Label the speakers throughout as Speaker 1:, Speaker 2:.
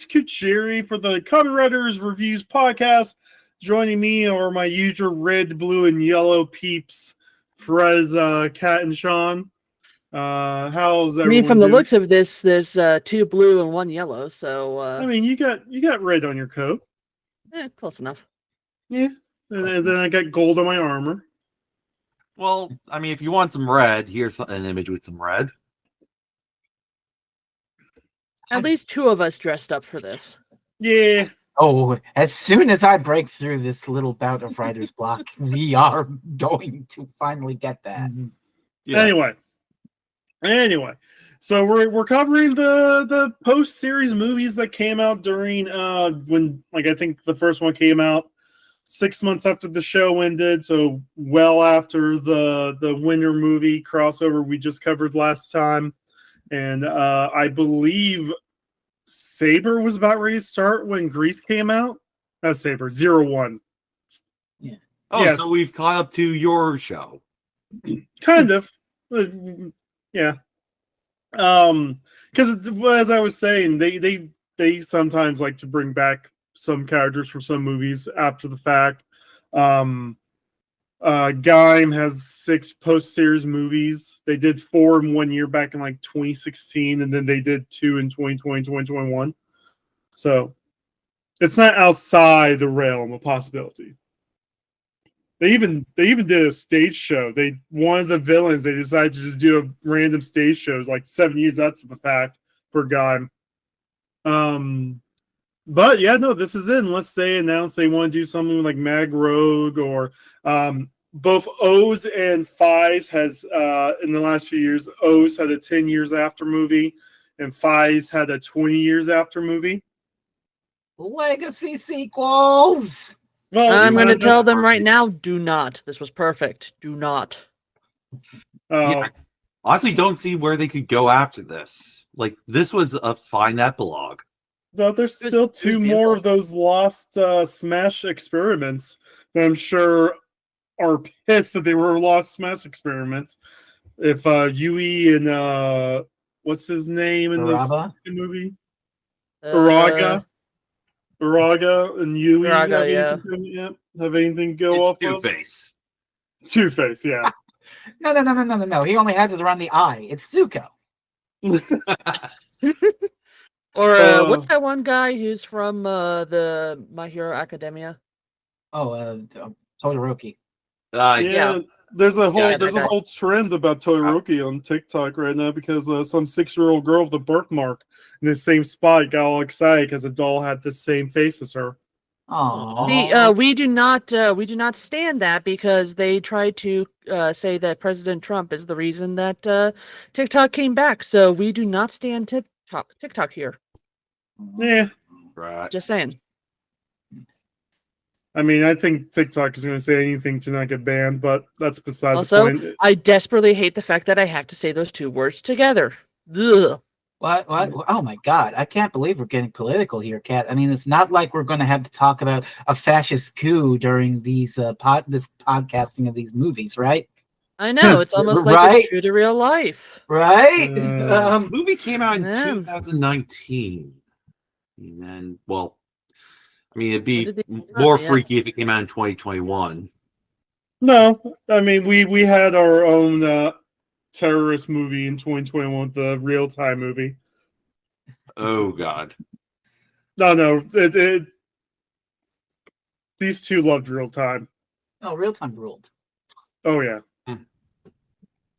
Speaker 1: it's Kuchiri for the Kamen Riders Reviews podcast. Joining me are my usual red, blue, and yellow peeps, Frez, Kat, and Sean. How's everyone?
Speaker 2: I mean, from the
Speaker 1: doing?
Speaker 2: looks of this, there's 2 blue and 1 yellow. So
Speaker 1: I mean, you got red on your coat.
Speaker 2: Close enough.
Speaker 1: Yeah, and then I got gold on my armor.
Speaker 3: Well, I mean, if you want some red, here's an image with some red.
Speaker 2: At least 2 of us dressed up for this.
Speaker 1: Yeah.
Speaker 4: Oh, as soon as I break through this little bout of writer's block, we are going to finally get that.
Speaker 1: Yeah. Anyway, so we're covering the post-series movies that came out during when, like, I think the first one came out 6 months after the show ended, so well after the winter movie crossover we just covered last time. And I believe Saber was about ready to start when Grease came out. Not Saber, 01.
Speaker 4: Yeah.
Speaker 3: Oh,
Speaker 1: yes.
Speaker 3: So we've caught up to your show.
Speaker 1: Kind of. Yeah. Because as I was saying, they sometimes like to bring back some characters from some movies after the fact. Gaim has 6 post-series movies. They did 4 in 1 year back in like 2016, and then they did 2 in 2020, 2021. So it's not outside the realm of possibility. They even did a stage show. One of the villains, they decided to just do a random stage shows like 7 years after the fact for Gaim. But yeah, no, this is it. Unless they announce they want to do something like Mag Rogue or both O's and Phi's has in the last few years, O's had a 10 years after movie and Phi's had a 20 years after movie.
Speaker 4: Legacy sequels.
Speaker 1: Well,
Speaker 2: I'm going to tell them right now, do not. This was perfect. Do not.
Speaker 3: Yeah, honestly, don't see where they could go after this. Like, this was a fine epilogue.
Speaker 1: No, there's still 2 more of those lost Smash experiments that I'm sure are pissed that they were lost Smash experiments. If Yui and what's his name in
Speaker 4: Uraba?
Speaker 1: this movie? Uraga and Yui have anything go off of?
Speaker 3: Two-Face.
Speaker 1: Two-Face, yeah.
Speaker 4: No. He only has it around the eye. It's Zuko.
Speaker 2: Or what's that one guy who's from the My Hero Academia?
Speaker 4: Oh, Todoroki.
Speaker 1: Yeah. There's a
Speaker 2: guy.
Speaker 1: whole trend about Todoroki on TikTok right now because some 6-year-old girl with a birthmark in the same spot got all excited because the doll had the same face as her.
Speaker 4: Oh,
Speaker 2: we do not stand that because they tried to say that President Trump is the reason that TikTok came back. So we do not stand TikTok here.
Speaker 1: Yeah.
Speaker 3: Right.
Speaker 2: Just saying.
Speaker 1: I mean, I think TikTok is going to say anything to not get banned, but that's beside
Speaker 2: Also,
Speaker 1: the point.
Speaker 2: I desperately hate the fact that I have to say those 2 words together. Ugh.
Speaker 4: What? Oh my God! I can't believe we're getting political here, Kat. I mean, it's not like we're going to have to talk about a fascist coup during these this podcasting of these movies, right?
Speaker 2: I know, it's almost like
Speaker 4: Right?
Speaker 2: it's true to real life.
Speaker 4: Right?
Speaker 3: The movie came out in 2019. And then, well, I mean, it'd be more freaky if it came out in 2021.
Speaker 1: No, I mean, we had our own terrorist movie in 2021, the Real Time movie.
Speaker 3: Oh, God.
Speaker 1: No, these 2 loved Real Time.
Speaker 4: Oh, Real Time ruled.
Speaker 1: Oh, yeah.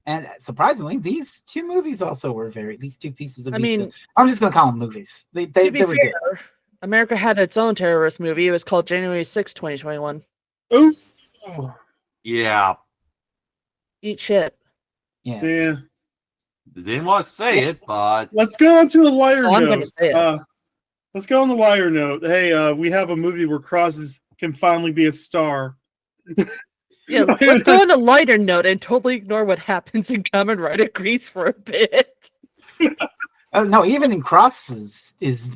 Speaker 4: And surprisingly, these 2 movies also were these 2 pieces of.
Speaker 2: I mean,
Speaker 4: I'm just going to call them movies. They
Speaker 2: to be
Speaker 4: were
Speaker 2: fair,
Speaker 4: good.
Speaker 2: America had its own terrorist movie. It was called January 6, 2021.
Speaker 1: Oh.
Speaker 3: Yeah.
Speaker 2: Eat shit.
Speaker 4: Yes.
Speaker 1: Yeah.
Speaker 3: Didn't want to say it, but
Speaker 1: Let's go on to a lighter
Speaker 2: I'm going
Speaker 1: note.
Speaker 2: to say it.
Speaker 1: Let's go on the lighter note. Hey, we have a movie where CrossZ can finally be a star.
Speaker 2: Yeah, let's go on a lighter note and totally ignore what happens in Kamen Rider Grease for a bit.
Speaker 4: No, even in CrossZ is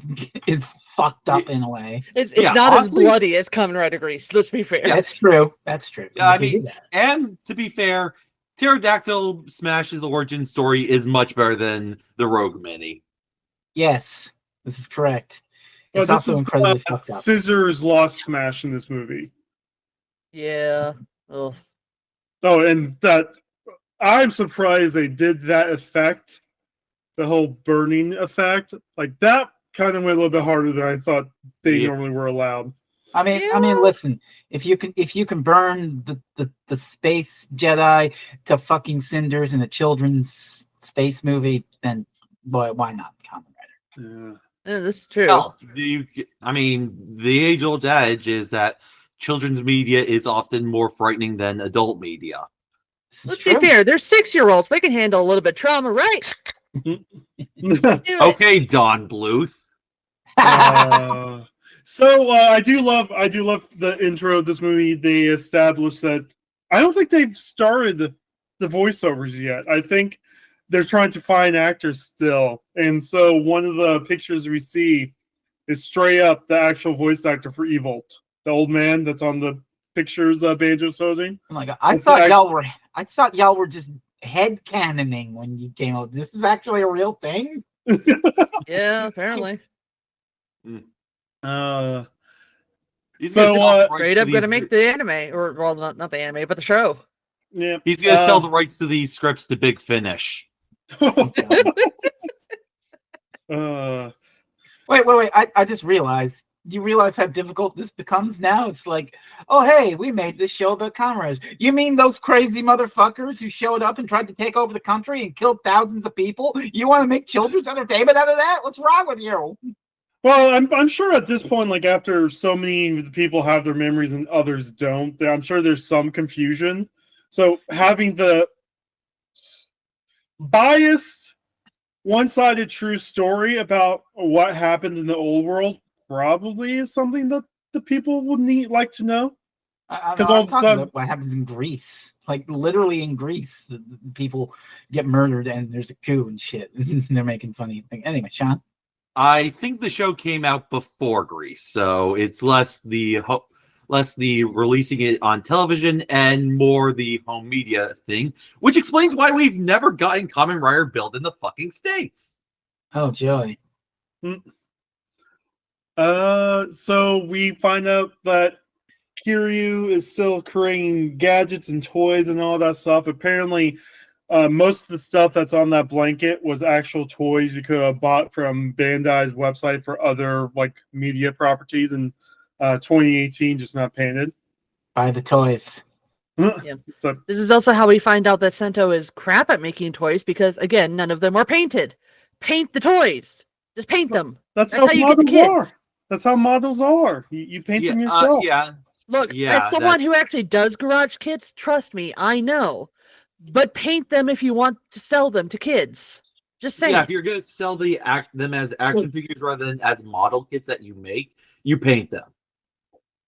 Speaker 4: fucked up in a way.
Speaker 2: It's not honestly, as bloody as Kamen Rider Grease. Let's be fair.
Speaker 4: Yeah, that's true. That's true.
Speaker 3: Yeah, I mean, and to be fair, Pterodactyl Smash's origin story is much better than the Rogue Mini.
Speaker 4: Yes, this is correct. It's also incredibly fucked up.
Speaker 1: Scissors Lost Smash in this movie.
Speaker 2: Yeah. Oh.
Speaker 1: Oh, and that I'm surprised they did that effect, the whole burning effect. Like that kind of went a little bit harder than I thought they normally were allowed.
Speaker 4: I mean, listen. If you can burn the space Jedi to fucking cinders in a children's space movie, then boy, why not, Kamen Rider?
Speaker 2: Yeah, this is true.
Speaker 3: Well, the age-old adage is that children's media is often more frightening than adult media.
Speaker 2: Let's be fair. They're 6-year-olds. They can handle a little bit of trauma, right?
Speaker 3: Okay, Don Bluth.
Speaker 1: So I do love the intro of this movie. They established that I don't think they've started the voiceovers yet. I think they're trying to find actors still. And so one of the pictures we see is straight up the actual voice actor for Evolt, the old man that's on the pictures Banjo's holding.
Speaker 4: Oh my god! I thought y'all were just headcanoning when you came out. This is actually a real thing.
Speaker 2: Yeah, apparently.
Speaker 1: So
Speaker 2: straight up gonna make the anime, or well, not the anime, but the show.
Speaker 1: Yeah,
Speaker 3: he's gonna sell the rights to these scripts to Big Finish.
Speaker 4: Wait! I just realized. You realize how difficult this becomes now? It's like, oh hey, we made this show about comrades. You mean those crazy motherfuckers who showed up and tried to take over the country and killed thousands of people? You want to make children's entertainment out of that? What's wrong with you?
Speaker 1: Well, I'm sure at this point, like after so many people have their memories and others don't, I'm sure there's some confusion. So having the biased, one-sided true story about what happened in the old world probably is something that the people would like to know.
Speaker 4: Because all of a sudden, what happens in Greece, like literally in Greece, the people get murdered and there's a coup and shit. They're making funny things. Anyway, Sean.
Speaker 3: I think the show came out before Greece, so it's less the releasing it on television and more the home media thing, which explains why we've never gotten Kamen Rider built in the fucking States.
Speaker 4: Oh, joy.
Speaker 1: So we find out that Kiryu is still creating gadgets and toys and all that stuff. Apparently, most of the stuff that's on that blanket was actual toys you could have bought from Bandai's website for other like media properties in 2018, just not painted.
Speaker 4: Buy the toys.
Speaker 2: Yeah. So, this is also how we find out that Sento is crap at making toys because, again, none of them are painted. Paint the toys. Just paint them.
Speaker 1: That's how you get the kids. That's how models are. You paint them yourself.
Speaker 2: Look, as someone who actually does garage kits, trust me, I know. But paint them if you want to sell them to kids. Just saying.
Speaker 3: Yeah, if you're going to sell them as action figures rather than as model kits that you make, you paint them.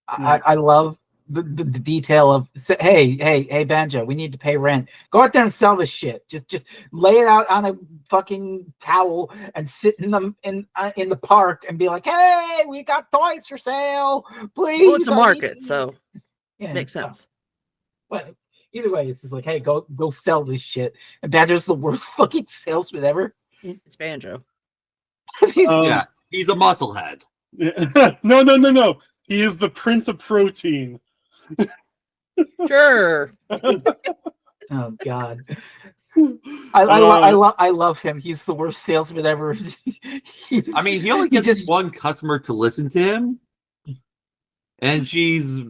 Speaker 4: I love the detail of, hey, Banjo, we need to pay rent. Go out there and sell this shit. Just lay it out on a fucking towel and sit in the park and be like, hey, we got toys for sale. Please.
Speaker 2: Well, it's a market, so it makes sense.
Speaker 4: But either way, it's just like, hey, go sell this shit. And Banjo's the worst fucking salesman ever.
Speaker 2: It's Banjo.
Speaker 3: He's a musclehead.
Speaker 1: No. He is the Prince of Protein.
Speaker 2: Sure.
Speaker 4: Oh God. I love him. He's the worst salesman ever.
Speaker 3: He only gets one customer to listen to him, and she's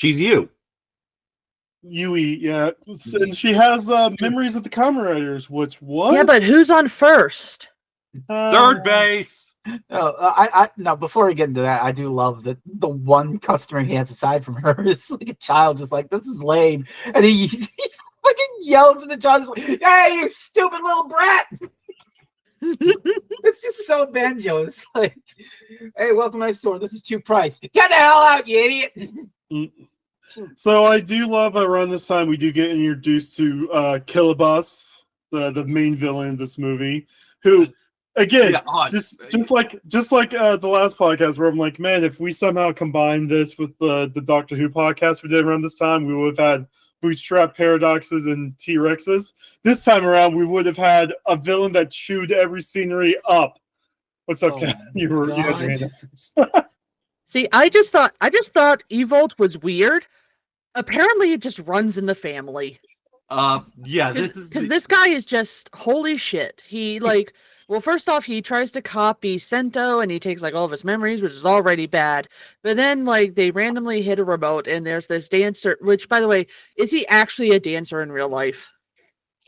Speaker 3: you.
Speaker 1: Yui, yeah, and she has memories of the Kamen Riders. What?
Speaker 2: Yeah, but who's on first?
Speaker 3: Third base.
Speaker 4: No, before we get into that, I do love that the one customer he has aside from her is like a child, just like, this is lame. And he fucking yells at the child, like, hey, you stupid little brat. It's just so Banjo. It's like, hey, welcome to my store. This is $2 price. Get the hell out, you idiot.
Speaker 1: So I do love around this time we do get introduced to Kilobus, the main villain of this movie, who again, just like the last podcast where I'm like, man, if we somehow combine this with the Doctor Who podcast we did around this time, we would have had bootstrap paradoxes and T-Rexes. This time around, we would have had a villain that chewed every scenery up. What's up,
Speaker 4: Oh,
Speaker 1: Kat? You had your hand
Speaker 4: God.
Speaker 1: up first.
Speaker 2: See, I just thought Evolt was weird. Apparently, it just runs in the family.
Speaker 3: Yeah, this is
Speaker 2: Because this guy is just holy shit. He like, well, first off, he tries to copy Sento and he takes like all of his memories, which is already bad. But then like they randomly hit a remote and there's this dancer. Which, by the way, is he actually a dancer in real life?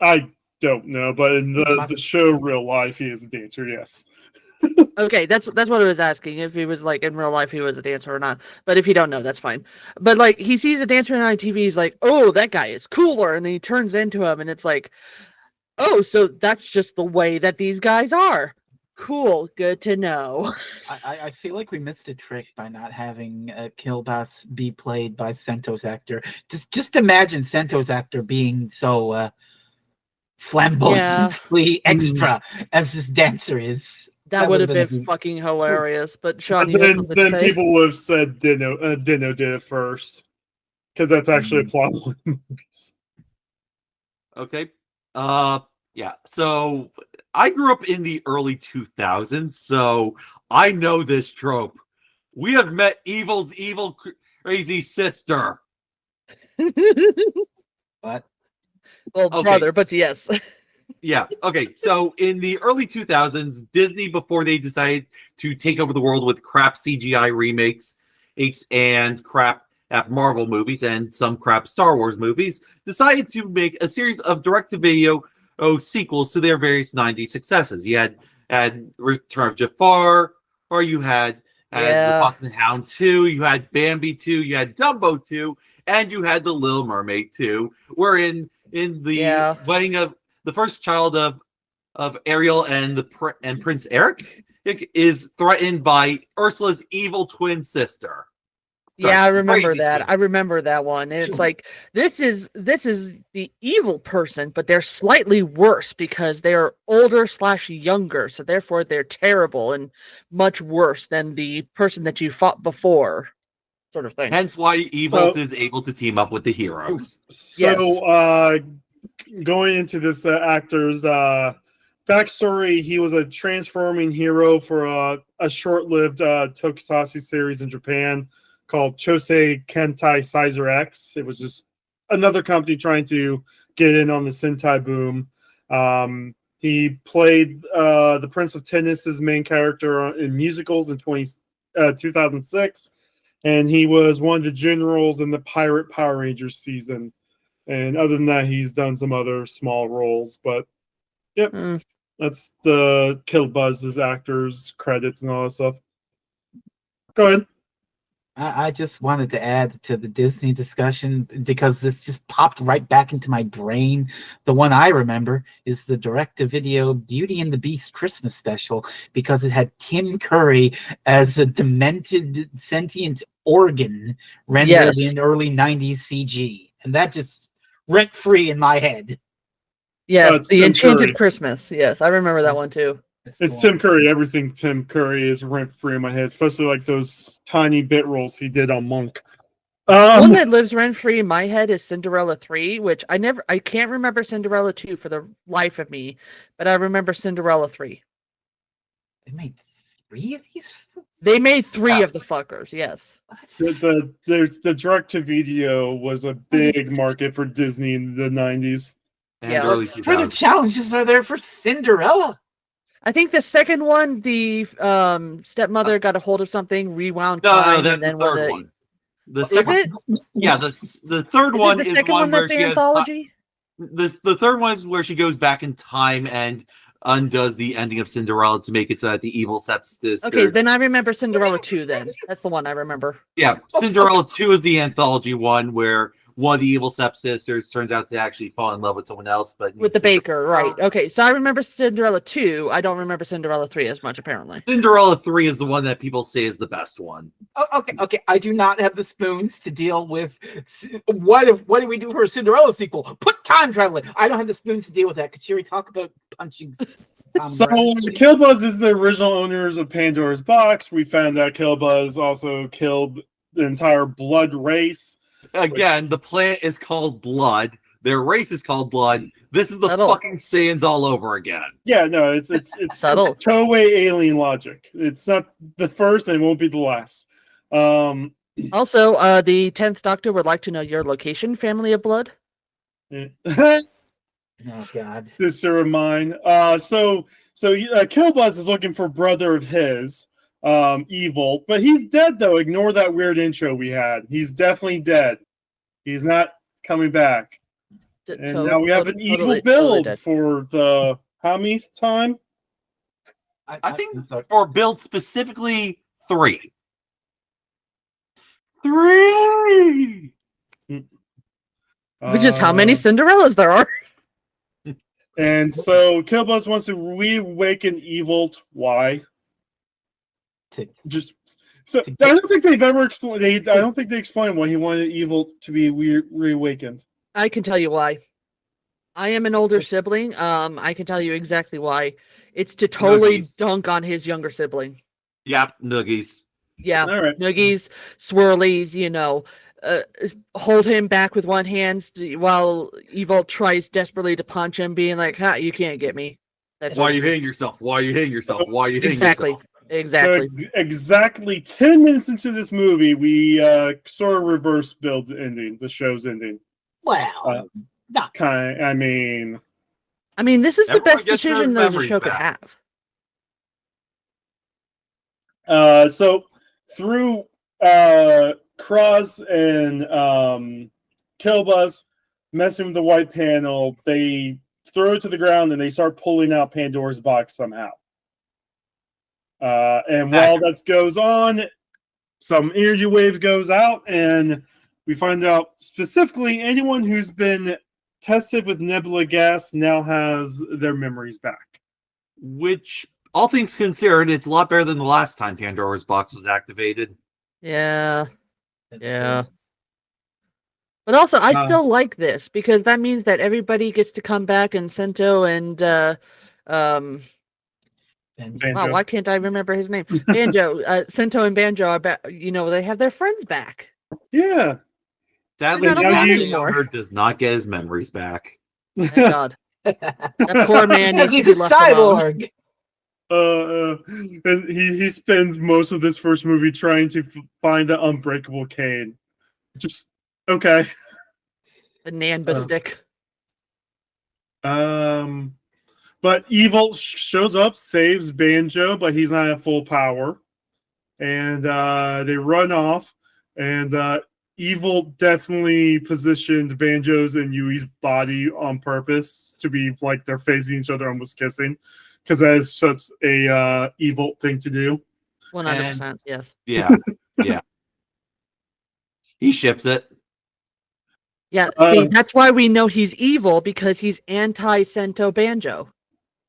Speaker 1: I don't know, but in the
Speaker 4: Must-
Speaker 1: show Real Life, he is a dancer. Yes.
Speaker 2: Okay, that's what I was asking. If he was like in real life, he was a dancer or not. But if you don't know, that's fine. But like he sees a dancer on TV, he's like, oh, that guy is cooler, and then he turns into him, and it's like, oh, so that's just the way that these guys are. Cool, good to know.
Speaker 4: I feel like we missed a trick by not having Killboss be played by Sento's actor. Just imagine Sento's actor being so flamboyantly extra as this dancer is.
Speaker 2: That would have
Speaker 4: would've
Speaker 2: been
Speaker 4: been-
Speaker 2: fucking hilarious. But Sean,
Speaker 1: But
Speaker 2: you had
Speaker 1: then,
Speaker 2: something to say?
Speaker 1: people would have said Dino did it first, because that's actually a plot line in movies.
Speaker 3: okay. Yeah. So I grew up in the early 2000s, so I know this trope. We have met Evil's evil, crazy sister.
Speaker 4: But
Speaker 2: Well,
Speaker 3: Okay.
Speaker 2: brother, but yes.
Speaker 3: Yeah. Okay. So in the early 2000s, Disney, before they decided to take over the world with crap CGI remakes and crap Marvel movies and some crap Star Wars movies, decided to make a series of direct-to-video sequels to their various 90s successes. You had Return of Jafar, or you had The Fox and the Hound 2, you had Bambi 2, you had Dumbo 2, and you had The Little Mermaid 2, wherein in the wedding of the first child of Ariel and Prince Eric is threatened by Ursula's evil twin sister. Sorry,
Speaker 2: I remember
Speaker 3: crazy
Speaker 2: that.
Speaker 3: twin
Speaker 2: I remember that one. And it's like this is the evil person, but they're slightly worse because they're older / younger, so therefore they're terrible and much worse than the person that you fought before, sort of thing.
Speaker 3: Hence why Evolt is able to team up with the heroes.
Speaker 1: So, going into this actor's backstory, he was a transforming hero for a short-lived tokusatsu series in Japan called Chosei Kentai Sizer X. It was just another company trying to get in on the Sentai boom. He played the Prince of Tennis's main character in musicals in 2006, and he was one of the generals in the Pirate Power Rangers season. And other than that, he's done some other small roles. But, yep, that's the Kill Buzz's actors, credits, and all that stuff. Go ahead.
Speaker 4: I just wanted to add to the Disney discussion because this just popped right back into my brain. The one I remember is the direct-to-video Beauty and the Beast Christmas special because it had Tim Curry as a demented sentient organ rendered in early 90s CG. And that just rent-free in my head.
Speaker 2: Yes, the
Speaker 1: Tim
Speaker 2: Enchanted
Speaker 1: Curry.
Speaker 2: Christmas. Yes, I remember that one too.
Speaker 1: It's Tim Curry. Everything Tim Curry is rent free in my head, especially like those tiny bit roles he did on Monk.
Speaker 2: One that lives rent free in my head is Cinderella 3, which I can't remember Cinderella 2 for the life of me, but I remember Cinderella 3.
Speaker 4: They made 3 of these?
Speaker 2: They made 3 of the fuckers, yes.
Speaker 1: The direct to video was a big market for Disney in the 90s.
Speaker 3: And early
Speaker 4: What further
Speaker 3: 2000s.
Speaker 4: challenges are there for Cinderella?
Speaker 2: I think the second one, the stepmother got a hold of something, rewound time,
Speaker 3: No, that's
Speaker 2: and then
Speaker 3: the third one. The
Speaker 2: Is
Speaker 3: second,
Speaker 2: it?
Speaker 3: Yeah, the third
Speaker 2: Is
Speaker 3: one
Speaker 2: it the
Speaker 3: is
Speaker 2: second one
Speaker 3: where
Speaker 2: that's
Speaker 3: she
Speaker 2: the
Speaker 3: has
Speaker 2: anthology?
Speaker 3: the third one is where she goes back in time and undoes the ending of Cinderella to make it so that the evil stepsisters.
Speaker 2: Okay, then I remember Cinderella 2 then. That's the one I remember.
Speaker 3: Yeah, Cinderella 2 is the anthology one where one of the evil stepsisters turns out to actually fall in love with someone else, but
Speaker 2: With the baker, right. Okay, so I remember Cinderella 2. I don't remember Cinderella 3 as much, apparently.
Speaker 3: Cinderella 3 is the one that people say is the best one.
Speaker 4: Oh, okay. I do not have the spoons to deal with what do we do for a Cinderella sequel? Put time travel in. I don't have the spoons to deal with that. Could Sherry talk about punching?
Speaker 1: So Killbuzz is the original owners of Pandora's Box. We found out Killbuzz also killed the entire Blood race.
Speaker 3: Again, the planet is called Blood. Their race is called blood. This is the
Speaker 2: Subtle.
Speaker 3: fucking Saiyans all over again.
Speaker 1: Yeah, no, it's
Speaker 2: Subtle.
Speaker 1: Toei alien logic. It's not the first, and it won't be the last.
Speaker 2: Also, the 10th Doctor would like to know your location, Family of Blood.
Speaker 4: Oh God.
Speaker 1: Sister of mine. So Killbuzz is looking for brother of his, Evil, but he's dead though. Ignore that weird intro we had. He's definitely dead. He's not coming back. And now we have an evil build
Speaker 2: dead.
Speaker 1: for the how many time?
Speaker 3: I think for build specifically 3. 3.
Speaker 2: Which is how many Cinderellas there are.
Speaker 1: And so Killbuzz wants to reawaken Evil. Why? Just so I don't think they've ever explained. I don't think they explained why he wanted Evil to be reawakened.
Speaker 2: I can tell you why. I am an older sibling. I can tell you exactly why. It's to totally
Speaker 3: Nuggies.
Speaker 2: dunk on his younger sibling.
Speaker 3: Yep, Noogies.
Speaker 2: Yeah,
Speaker 1: All right.
Speaker 2: Noogies, swirlies, hold him back with one hand while Evil tries desperately to punch him, being like, "Ha, you can't get me." That's
Speaker 3: Why are you hitting yourself? Why are you hitting yourself? Why are you hitting
Speaker 2: exactly,
Speaker 3: yourself?
Speaker 2: exactly.
Speaker 1: So exactly 10 minutes into this movie, we sort of reverse builds ending. The show's ending.
Speaker 4: Well, not
Speaker 1: I mean,
Speaker 2: This is the
Speaker 3: Everyone
Speaker 2: best
Speaker 3: gets their
Speaker 2: decision that the
Speaker 3: memories
Speaker 2: show could
Speaker 3: back.
Speaker 2: have.
Speaker 1: so through CrossZ and Killbuzz messing with the white panel, they throw it to the ground and they start pulling out Pandora's box somehow. And while that goes on, some energy wave goes out, and we find out specifically anyone who's been tested with nebula gas now has their memories back.
Speaker 3: Which, all things considered, it's a lot better than the last time Pandora's box was activated.
Speaker 2: Yeah,
Speaker 4: That's
Speaker 2: yeah. But also, I
Speaker 1: Uh,
Speaker 2: still like this because that means that everybody gets to come back, and Sento and
Speaker 4: And
Speaker 1: Banjo.
Speaker 2: wow, why can't I remember his name? Banjo, Sento and Banjo are back. They have their friends back.
Speaker 1: Yeah.
Speaker 3: Sadly,
Speaker 2: They're not
Speaker 1: alive
Speaker 3: Banjo
Speaker 2: anymore.
Speaker 3: does not get his memories back.
Speaker 2: Thank God. That poor man
Speaker 4: because
Speaker 2: needs
Speaker 4: he's
Speaker 2: to
Speaker 4: a
Speaker 2: be left alone.
Speaker 4: cyborg.
Speaker 1: And he spends most of this first movie trying to find the unbreakable cane. Just okay.
Speaker 2: The Nanba stick.
Speaker 1: But Evil shows up, saves Banjo, but he's not at full power. And they run off. And Evil definitely positioned Banjo's and Yui's body on purpose to be like they're facing each other, almost kissing, because that is such a evil thing to do.
Speaker 2: 100%. Yes.
Speaker 3: Yeah, yeah. He ships it.
Speaker 2: Yeah. See, that's why we know he's evil, because he's anti-Sento Banjo.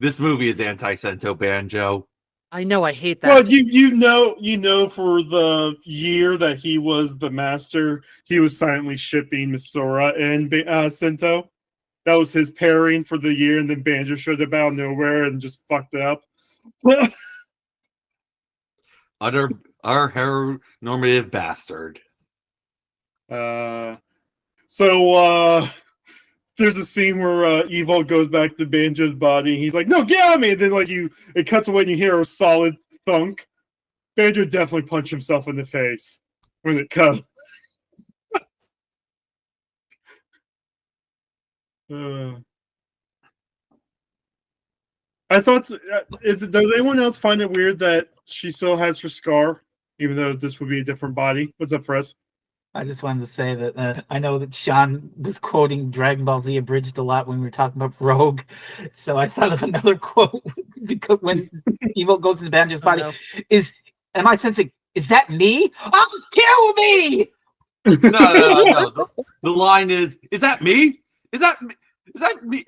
Speaker 3: This movie is anti-Sento Banjo.
Speaker 2: I know. I hate that.
Speaker 1: Well, you know, for the year that he was the master, he was silently shipping Misora and Sento. That was his pairing for the year, and then Banjo showed up out of nowhere and just fucked it up.
Speaker 3: Utter heteronormative bastard.
Speaker 1: So there's a scene where Evil goes back to Banjo's body, and he's like, "No, get out of me!" And then it cuts away, and you hear a solid thunk. Banjo definitely punched himself in the face when it cut. I thought, does anyone else find it weird that she still has her scar, even though this would be a different body? What's up, Fres?
Speaker 4: I just wanted to say that I know that Sean was quoting Dragon Ball Z Abridged a lot when we were talking about Rogue, so I thought of another quote because when Evil goes into Banjo's body, am I sensing? Is that me? Oh, kill me!
Speaker 3: No. The line is that me? Is that me?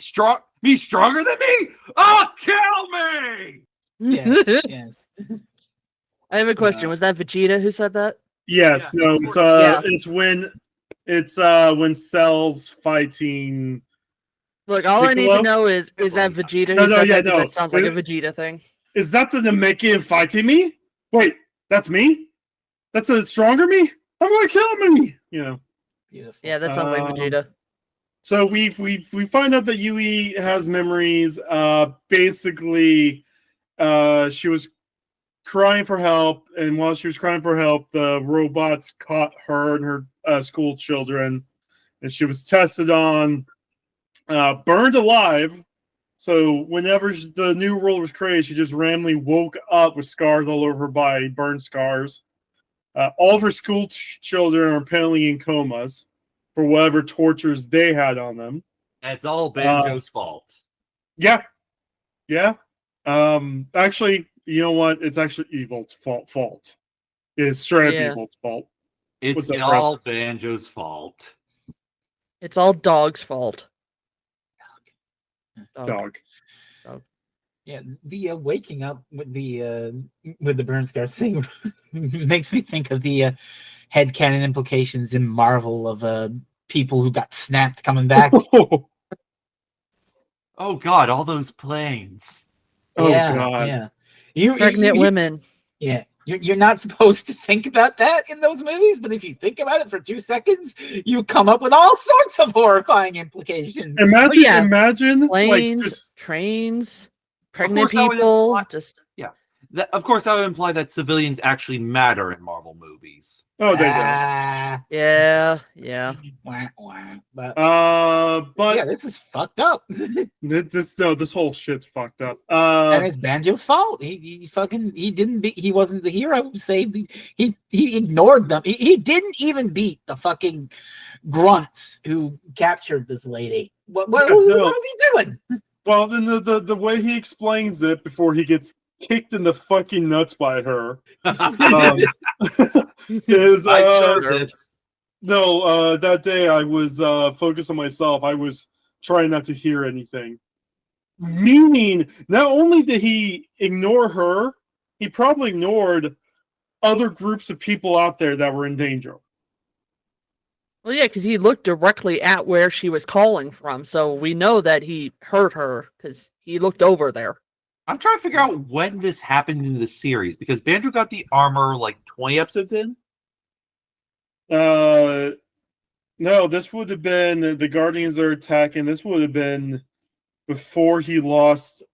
Speaker 3: Me stronger than me? Oh, kill me!
Speaker 4: Yes.
Speaker 2: I have a question. Was that Vegeta who said that?
Speaker 1: Yes,
Speaker 3: Yeah,
Speaker 1: no,
Speaker 2: Yeah.
Speaker 1: it's when Cell's fighting.
Speaker 2: Look, all I need to
Speaker 1: Piccolo?
Speaker 2: know is that Vegeta
Speaker 1: No,
Speaker 2: who said
Speaker 1: yeah,
Speaker 2: that? 'Cause
Speaker 1: no.
Speaker 2: That sounds like a Vegeta thing.
Speaker 1: Is that the Namekian fighting me? Wait, that's me? That's a stronger me? I'm gonna kill me!
Speaker 4: Beautiful.
Speaker 2: Yeah, that sounds like Vegeta.
Speaker 1: So we find out that Yui has memories. Basically, she was crying for help, and while she was crying for help, the robots caught her and her school children, and she was tested on, burned alive. So whenever the new world was created, she just randomly woke up with scars all over her body, burned scars. All of her school children are apparently in comas for whatever tortures they had on them.
Speaker 3: It's all Banjo's fault.
Speaker 1: Yeah. Actually, you know what? It's actually Evil's fault. It's straight up Evil's fault.
Speaker 3: It's all Banjo's fault.
Speaker 2: It's all Dog's fault.
Speaker 1: Dog.
Speaker 4: Yeah, the waking up with the burn scars thing makes me think of the headcanon implications in Marvel of people who got snapped coming back.
Speaker 3: Oh God, all those planes.
Speaker 1: Oh
Speaker 4: yeah,
Speaker 1: God.
Speaker 4: Yeah.
Speaker 2: Pregnant women.
Speaker 4: Yeah. You're not supposed to think about that in those movies, but if you think about it for 2 seconds, you come up with all sorts of horrifying implications.
Speaker 1: Imagine
Speaker 2: planes,
Speaker 1: like
Speaker 2: trains, pregnant people.
Speaker 3: Of course, that would imply that civilians actually matter in Marvel movies.
Speaker 1: Oh, they do.
Speaker 2: Yeah.
Speaker 4: But
Speaker 1: yeah,
Speaker 4: this is fucked up.
Speaker 1: this whole shit's fucked up.
Speaker 4: And it's Banjo's fault. He wasn't the hero who saved. He ignored them. He didn't even beat the fucking grunts who captured this lady. What was he doing?
Speaker 1: Well, then the way he explains it before he gets kicked in the fucking nuts by her is that day I was focused on myself. I was trying not to hear anything. Meaning, not only did he ignore her, he probably ignored other groups of people out there that were in danger.
Speaker 2: Well, yeah, because he looked directly at where she was calling from, so we know that he heard her because he looked over there.
Speaker 3: I'm trying to figure out when this happened in the series, because Banjo got the armor like 20 episodes in.
Speaker 1: No, this would have been the Guardians are attacking. This would have been before he lost.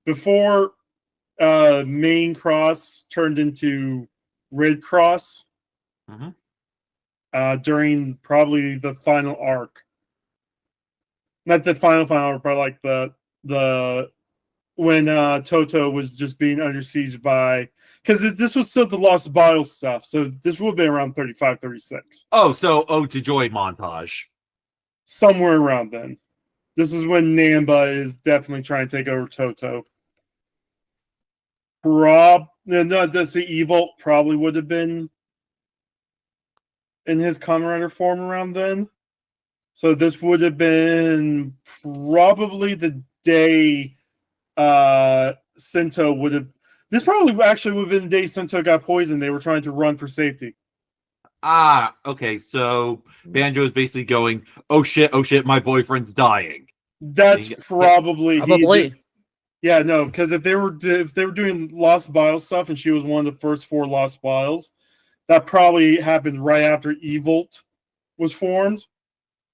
Speaker 1: Before Main Cross turned into Red Cross.
Speaker 3: Mm-hmm.
Speaker 1: During probably the final arc. Not the final arc, but like the when Toto was just being under siege by, because this was still the Lost Bottle stuff, so this would have been around 35, 36.
Speaker 3: Oh, so Ode to Joy montage.
Speaker 1: Somewhere around then. This is when Namba is definitely trying to take over Toto. That's the Evil probably would have been in his Kamen Rider form around then. So this would have been probably the day Sento would have. This probably actually would have been the day Sento got poisoned. They were trying to run for safety.
Speaker 3: Okay. So Banjo is basically going, oh shit, my boyfriend's dying.
Speaker 1: That's probably. Yeah, no, because if they were doing Lost Bile stuff and she was one of the first 4 Lost Biles, that probably happened right after Evolt was formed.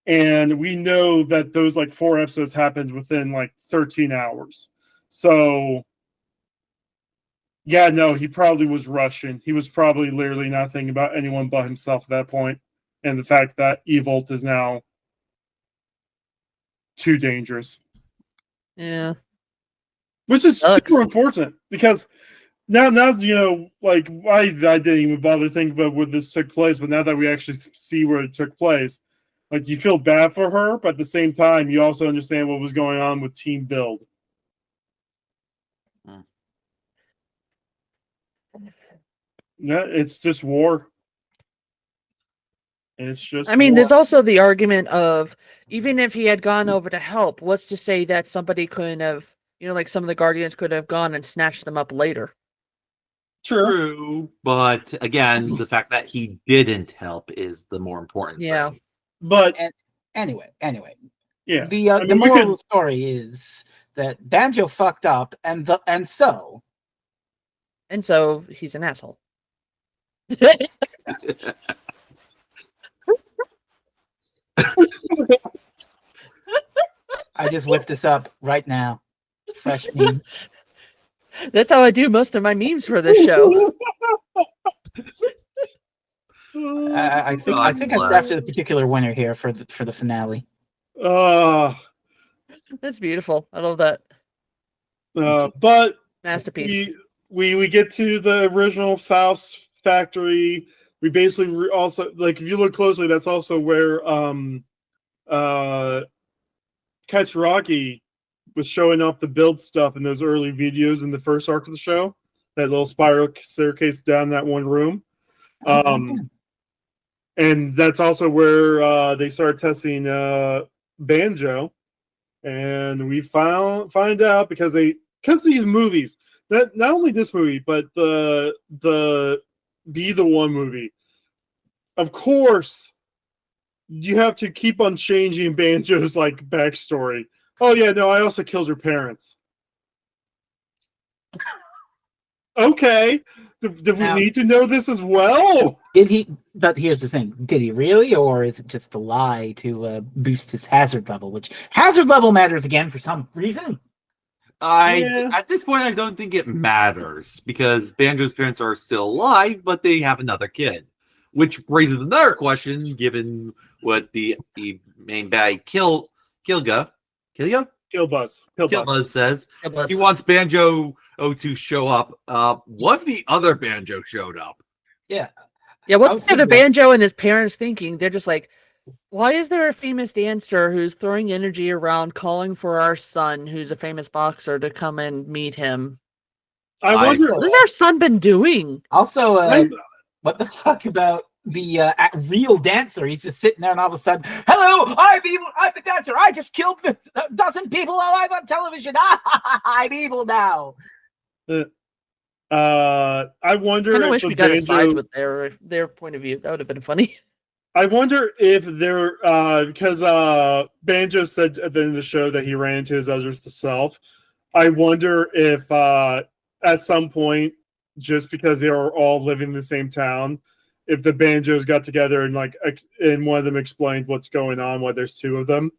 Speaker 1: And we know that those like 4 episodes happened within like 13 hours. So, yeah, no, he probably was rushing. He was probably literally not thinking about anyone but himself at that point. And the fact that Evolt is now too dangerous.
Speaker 2: Yeah.
Speaker 1: Which is super unfortunate because now you know, like I didn't even bother thinking about where this took place, but now that we actually see where it took place, like you feel bad for her, but at the same time, you also understand what was going on with Team Build. Yeah, it's just war. It's just.
Speaker 2: I mean, there's also the argument of even if he had gone over to help, what's to say that somebody couldn't have, you know, like some of the Guardians could have gone and snatched them up later.
Speaker 3: True, but again, the fact that he didn't help is the more important thing.
Speaker 1: But
Speaker 4: anyway,
Speaker 1: yeah.
Speaker 4: The moral of the story is that Banjo fucked up, and so
Speaker 2: he's an asshole.
Speaker 4: I just whipped this up right now. Fresh meme.
Speaker 2: That's how I do most of my memes for this show.
Speaker 4: I think
Speaker 3: God
Speaker 4: I'm
Speaker 3: bless.
Speaker 4: after the particular winner here for the finale.
Speaker 2: That's beautiful. I love that.
Speaker 1: But
Speaker 2: Masterpiece.
Speaker 1: we get to the original Faust factory. We basically also, like, if you look closely, that's also where Katsuragi was showing off the build stuff in those early videos in the first arc of the show. That little spiral staircase down that one room. And that's also where they started testing Banjo. And we find out because these movies, that not only this movie, but the Be the One movie, of course, you have to keep on changing Banjo's like backstory. Oh yeah, no, I also killed your parents. Okay, did we need to know this as well?
Speaker 4: Did he? But here's the thing: did he really, or is it just a lie to boost his hazard level? Which hazard level matters again for some reason.
Speaker 3: At this point, I don't think it matters because Banjo's parents are still alive, but they have another kid, which raises another question. Given what the main bad Killbuzz says, he wants Banjo to show up. What if the other Banjo showed up?
Speaker 4: Yeah.
Speaker 2: What's the other Banjo and his parents thinking? They're just like, why is there a famous dancer who's throwing energy around calling for our son, who's a famous boxer, to come and meet him?
Speaker 1: I wonder,
Speaker 2: what has our son been doing?
Speaker 4: Also, what the fuck about the real dancer? He's just sitting there, and all of a sudden, hello, I'm evil. I'm the dancer. I just killed a dozen people alive on television. I'm evil now.
Speaker 1: I wonder.
Speaker 2: I wish we got a side with their point of view. That would have been funny.
Speaker 1: I wonder if they're because Banjo said at the end of the show that he ran into his other self. I wonder if at some point, just because they are all living in the same town, if the Banjos got together and and one of them explained what's going on, why there's two of them.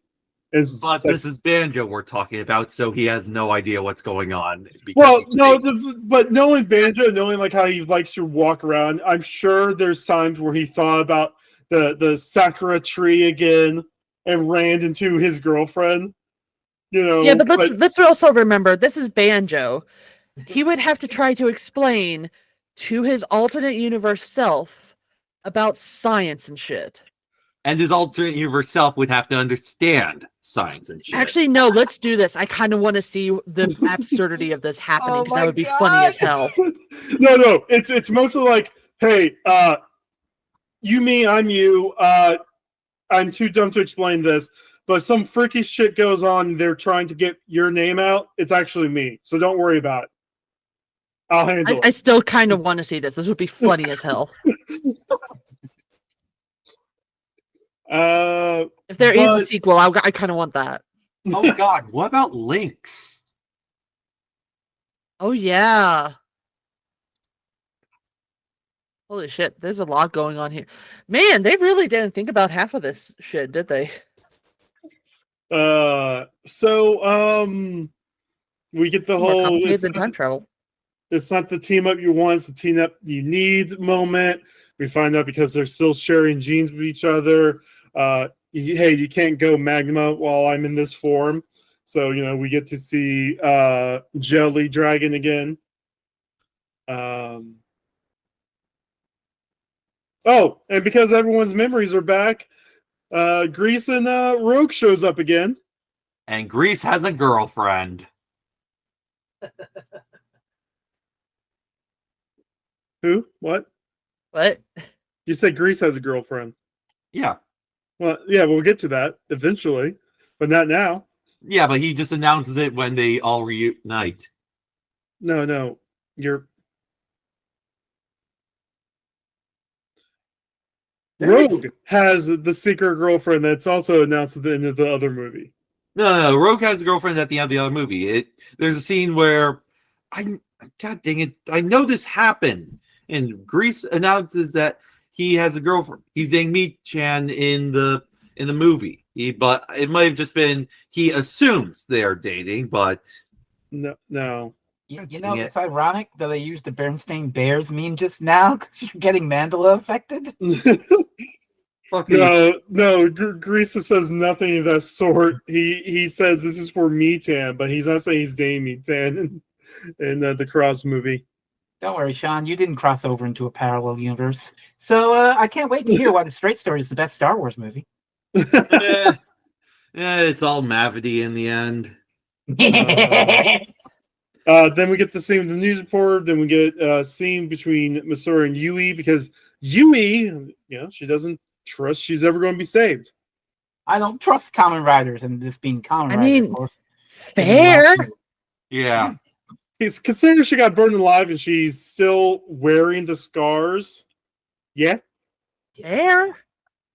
Speaker 3: But this is Banjo we're talking about, so he has no idea what's going on.
Speaker 1: Well, no, but knowing Banjo, knowing like how he likes to walk around, I'm sure there's times where he thought about the Sakura tree again and ran into his girlfriend. You know.
Speaker 2: Yeah, but let's also remember this is Banjo. He would have to try to explain to his alternate universe self about science and shit.
Speaker 3: And his alternate universe self would have to understand science and shit.
Speaker 2: Actually, no, let's do this. I kind of want to see the absurdity of this happening because that would be funny as hell.
Speaker 1: No, it's mostly like, hey, you, me, I'm you. I'm too dumb to explain this, but some freaky shit goes on. They're trying to get your name out. It's actually me, so don't worry about it. I'll handle it.
Speaker 2: I still kind of want to see this. This would be funny as hell. If there is a sequel, I kind of want that.
Speaker 3: Oh God, what about Lynx?
Speaker 2: Oh yeah. Holy shit, there's a lot going on here. Man, they really didn't think about half of this shit, did they?
Speaker 1: We get the
Speaker 2: More
Speaker 1: whole
Speaker 2: complicated than time travel.
Speaker 1: It's not the team up you want, it's the team up you need moment. We find out because they're still sharing genes with each other. Hey, you can't go Magma while I'm in this form. So, we get to see Jelly Dragon again. Oh, and because everyone's memories are back, Grease and Rogue shows up again.
Speaker 3: And Grease has a girlfriend.
Speaker 1: Who? What? You said Grease has a girlfriend.
Speaker 3: Yeah.
Speaker 1: Well, yeah, we'll get to that eventually, but not now.
Speaker 3: Yeah, but he just announces it when they all reunite.
Speaker 1: No, Rogue has the secret girlfriend that's also announced at the end of the other movie.
Speaker 3: No, Rogue has a girlfriend at the end of the other movie. There's a scene where God dang it, I know this happened. And Grease announces that he has a girlfriend. He's dating Meat-chan in the movie. But it might have just been he assumes they are dating, but
Speaker 1: No.
Speaker 4: You know, it's ironic that I used the Bernstein Bears meme just now because you're getting Mandela affected.
Speaker 1: No. Grease says nothing of that sort. He says this is for me, Tan, but he's not saying he's dating me, Tan, in the Cross movie.
Speaker 4: Don't worry, Sean. You didn't cross over into a parallel universe. So I can't wait to hear why The Straight Story is the best Star Wars movie.
Speaker 3: yeah, it's all Mavity in the end.
Speaker 1: Then we get the scene with the news report. Then we get a scene between Masura and Yui because Yui, she doesn't trust she's ever going to be saved.
Speaker 4: I don't trust Kamen Riders, and this being Kamen Rider, of course.
Speaker 2: Fair.
Speaker 3: Yeah.
Speaker 1: He's considering she got burned alive and she's still wearing the scars. Yeah.
Speaker 2: Fair.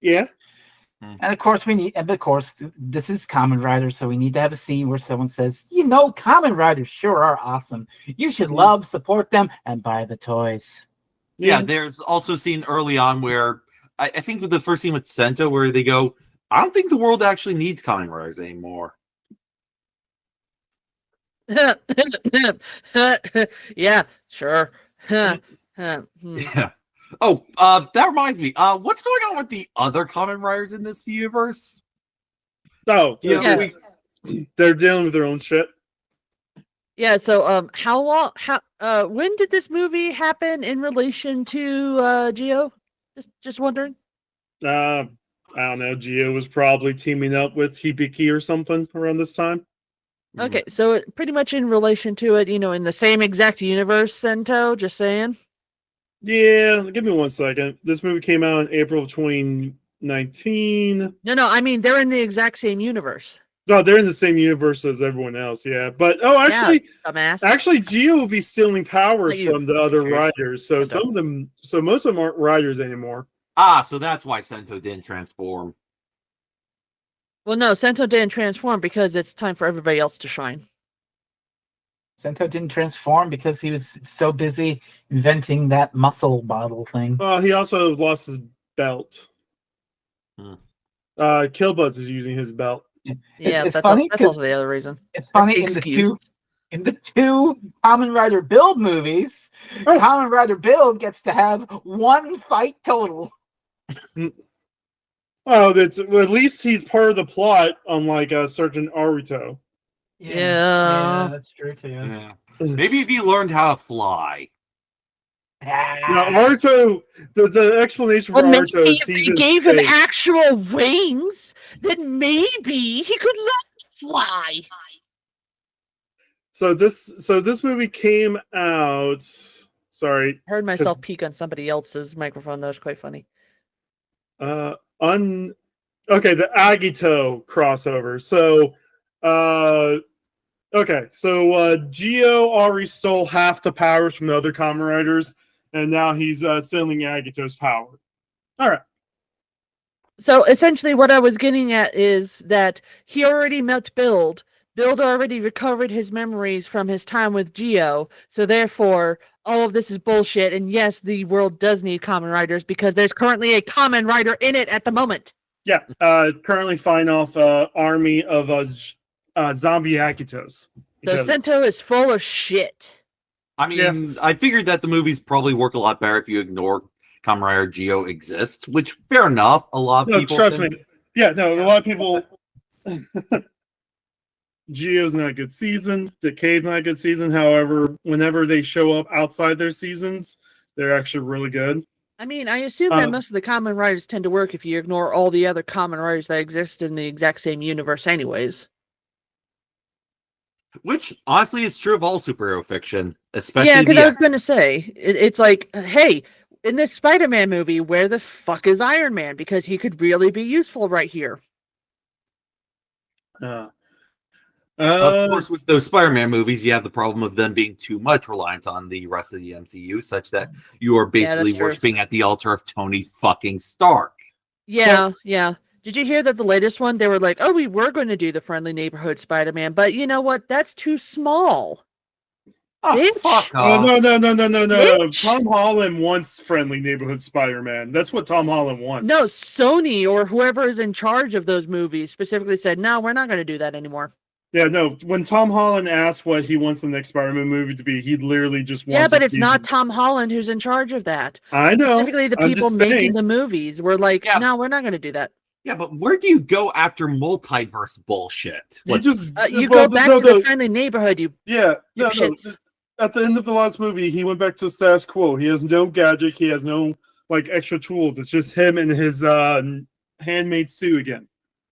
Speaker 1: Yeah.
Speaker 4: And of course, this is Kamen Riders, so we need to have a scene where someone says, Kamen Riders sure are awesome. You should love, support them, and buy the toys.
Speaker 3: Yeah, there's also a scene early on where I think with the first scene with Sento where they go, I don't think the world actually needs Kamen Riders anymore.
Speaker 2: Yeah, sure.
Speaker 3: Yeah. Oh, that reminds me. What's going on with the other Kamen Riders in this universe?
Speaker 1: Oh,
Speaker 2: Yeah.
Speaker 1: They're dealing with their own shit.
Speaker 2: Yeah, so when did this movie happen in relation to Geo? Just wondering.
Speaker 1: I don't know. Gio was probably teaming up with Hibiki or something around this time.
Speaker 2: Okay, so pretty much in relation to it, in the same exact universe, Sento, just saying.
Speaker 1: Yeah, give me 1 second. This movie came out in April of 2019.
Speaker 2: No, I mean they're in the exact same universe.
Speaker 1: No, they're in the same universe as everyone else, yeah. But actually Gio will be stealing powers from the other riders. So most of them aren't riders anymore.
Speaker 3: So that's why Sento didn't transform.
Speaker 2: Well, no, Sento didn't transform because it's time for everybody else to shine.
Speaker 4: Sento didn't transform because he was so busy inventing that muscle bottle thing.
Speaker 1: He also lost his belt. Killbuzz is using his belt.
Speaker 2: Yeah, it's funny. That's also the other reason.
Speaker 4: It's funny in the two Kamen Rider Build movies, Kamen Rider Build gets to have one fight total.
Speaker 1: At least he's part of the plot, unlike Sergeant Aruto.
Speaker 2: Yeah,
Speaker 4: that's true too.
Speaker 3: Yeah. Maybe if you learned how to fly.
Speaker 1: Now, Aruto, the explanation for Aruto is
Speaker 2: if he gave him actual wings, then maybe he could learn to fly.
Speaker 1: So this movie came out. Sorry,
Speaker 2: I heard myself peek on somebody else's microphone. That was quite funny.
Speaker 1: The Agito crossover. So, Gio already stole half the powers from the other Kamen Riders, and now he's stealing Agito's power. All right.
Speaker 2: So essentially, what I was getting at is that he already met Build. Build already recovered his memories from his time with Gio. So therefore, all of this is bullshit. And yes, the world does need Kamen Riders because there's currently a Kamen Rider in it at the moment.
Speaker 1: Yeah. Currently fighting off army of zombie Agitos.
Speaker 2: So Sento is full of shit.
Speaker 3: I mean, I figured that the movies probably work a lot better if you ignore Kamen Rider Geo exists, which fair enough. A lot of people
Speaker 1: trust me. Yeah, no, a lot of people. Geo's not a good season. Decade's not a good season. However, whenever they show up outside their seasons, they're actually really good.
Speaker 2: I mean, I assume that most of the Kamen Riders tend to work if you ignore all the other Kamen Riders that exist in the exact same universe anyways.
Speaker 3: Which, honestly, is true of all superhero fiction, especially
Speaker 2: yeah, because I was going to say, it's like, hey, in this Spider-Man movie, where the fuck is Iron Man? Because he could really be useful right here.
Speaker 3: Of course, with those Spider-Man movies, you have the problem of them being too much reliant on the rest of the MCU, such that you are basically worshiping at the altar of Tony fucking Stark.
Speaker 2: Yeah. Did you hear that the latest one, they were like, oh, we were going to do the friendly neighborhood Spider-Man, but you know what? That's too small.
Speaker 3: Oh,
Speaker 2: Bitch.
Speaker 3: fuck
Speaker 1: Oh
Speaker 3: off.
Speaker 1: no!
Speaker 2: Bitch.
Speaker 1: Tom Holland wants friendly neighborhood Spider-Man. That's what Tom Holland wants.
Speaker 2: No, Sony or whoever is in charge of those movies specifically said, no, we're not going to do that anymore.
Speaker 1: Yeah, no. When Tom Holland asked what he wants the next Spider-Man movie to be, he literally just wants.
Speaker 2: Yeah, but
Speaker 1: it to
Speaker 2: it's
Speaker 1: be-
Speaker 2: not Tom Holland who's in charge of that.
Speaker 1: I know.
Speaker 2: Specifically, the
Speaker 1: I'm
Speaker 2: people
Speaker 1: just
Speaker 2: making
Speaker 1: saying.
Speaker 2: the movies were like,
Speaker 3: Yeah.
Speaker 2: no, we're not going to do that.
Speaker 3: Yeah, but where do you go after multiverse bullshit?
Speaker 1: You
Speaker 3: What,
Speaker 1: just
Speaker 2: You
Speaker 1: well,
Speaker 2: go back
Speaker 1: no,
Speaker 2: to the friendly neighborhood, you
Speaker 1: Yeah, no.
Speaker 2: dipshits.
Speaker 1: At the end of the last movie, he went back to status quo. He has no gadget. He has no like extra tools. It's just him and his handmade suit again.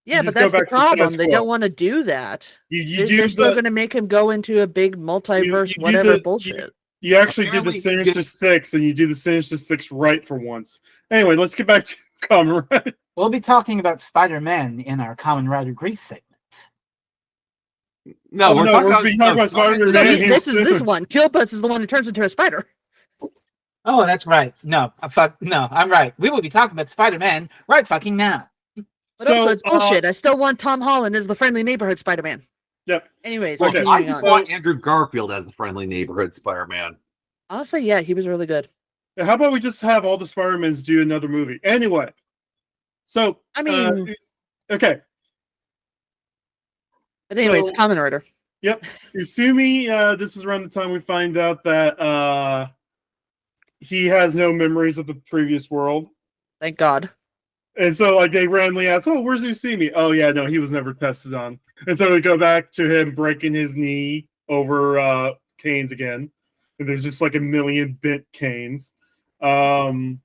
Speaker 2: Yeah,
Speaker 1: just
Speaker 2: but
Speaker 1: go
Speaker 2: that's the
Speaker 1: back to status
Speaker 2: problem. They
Speaker 1: quo.
Speaker 2: don't want to do that.
Speaker 1: You
Speaker 2: They're
Speaker 1: do
Speaker 2: still
Speaker 1: the
Speaker 2: going to make him go into a big multiverse,
Speaker 1: do
Speaker 2: whatever
Speaker 1: the-
Speaker 2: bullshit.
Speaker 1: you actually do the
Speaker 3: Apparently he's
Speaker 1: Sinister
Speaker 3: gonna-
Speaker 1: Six, and you do the Sinister Six right for once. Anyway, let's get back to Kamen Rider.
Speaker 4: We'll be talking about Spider-Man in our Kamen Rider Grease segment.
Speaker 3: no,
Speaker 1: Oh,
Speaker 3: we're
Speaker 1: no,
Speaker 3: talking
Speaker 1: we're
Speaker 3: about,
Speaker 1: being talked about Spider-Man.
Speaker 2: No,
Speaker 1: Man,
Speaker 2: this
Speaker 1: he's
Speaker 2: is this
Speaker 1: different.
Speaker 2: one. Killbus is the one who turns into a spider.
Speaker 4: Oh, that's right. No, I'm right. We will be talking about Spider-Man right fucking now.
Speaker 2: But also, it's bullshit. I still want Tom Holland as the friendly neighborhood Spider-Man.
Speaker 1: Yep.
Speaker 2: Anyways,
Speaker 3: Well,
Speaker 1: Okay.
Speaker 3: I
Speaker 2: continuing
Speaker 3: just
Speaker 2: on.
Speaker 3: want Andrew Garfield as a friendly neighborhood Spider-Man.
Speaker 2: Honestly, yeah, he was really good.
Speaker 1: How about we just have all the Spider-Mans do another movie? Anyway, so
Speaker 2: I mean,
Speaker 1: okay.
Speaker 2: but anyways,
Speaker 1: so-
Speaker 2: Kamen Rider.
Speaker 1: Yep. Usumi, this is around the time we find out that he has no memories of the previous world.
Speaker 2: Thank God.
Speaker 1: And so like they randomly ask, oh, where's Usumi? Oh yeah, no, he was never tested on. And so we go back to him breaking his knee over canes again. And there's just like a million bent canes. And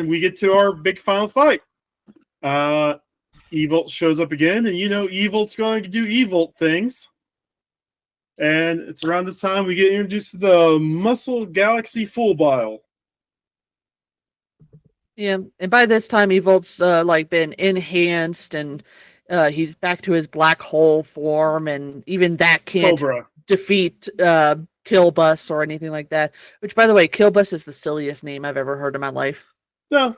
Speaker 1: we get to our big final fight. Evil shows up again, and you know Evil's going to do evil things. And it's around this time we get introduced to the Muscle Galaxy Full Bile.
Speaker 2: Yeah, and by this time, Evolt's like been enhanced, and he's back to his black hole form, and even that can't
Speaker 1: Cobra.
Speaker 2: defeat Killbus or anything like that. Which, by the way, Killbus is the silliest name I've ever heard in my life.
Speaker 1: No.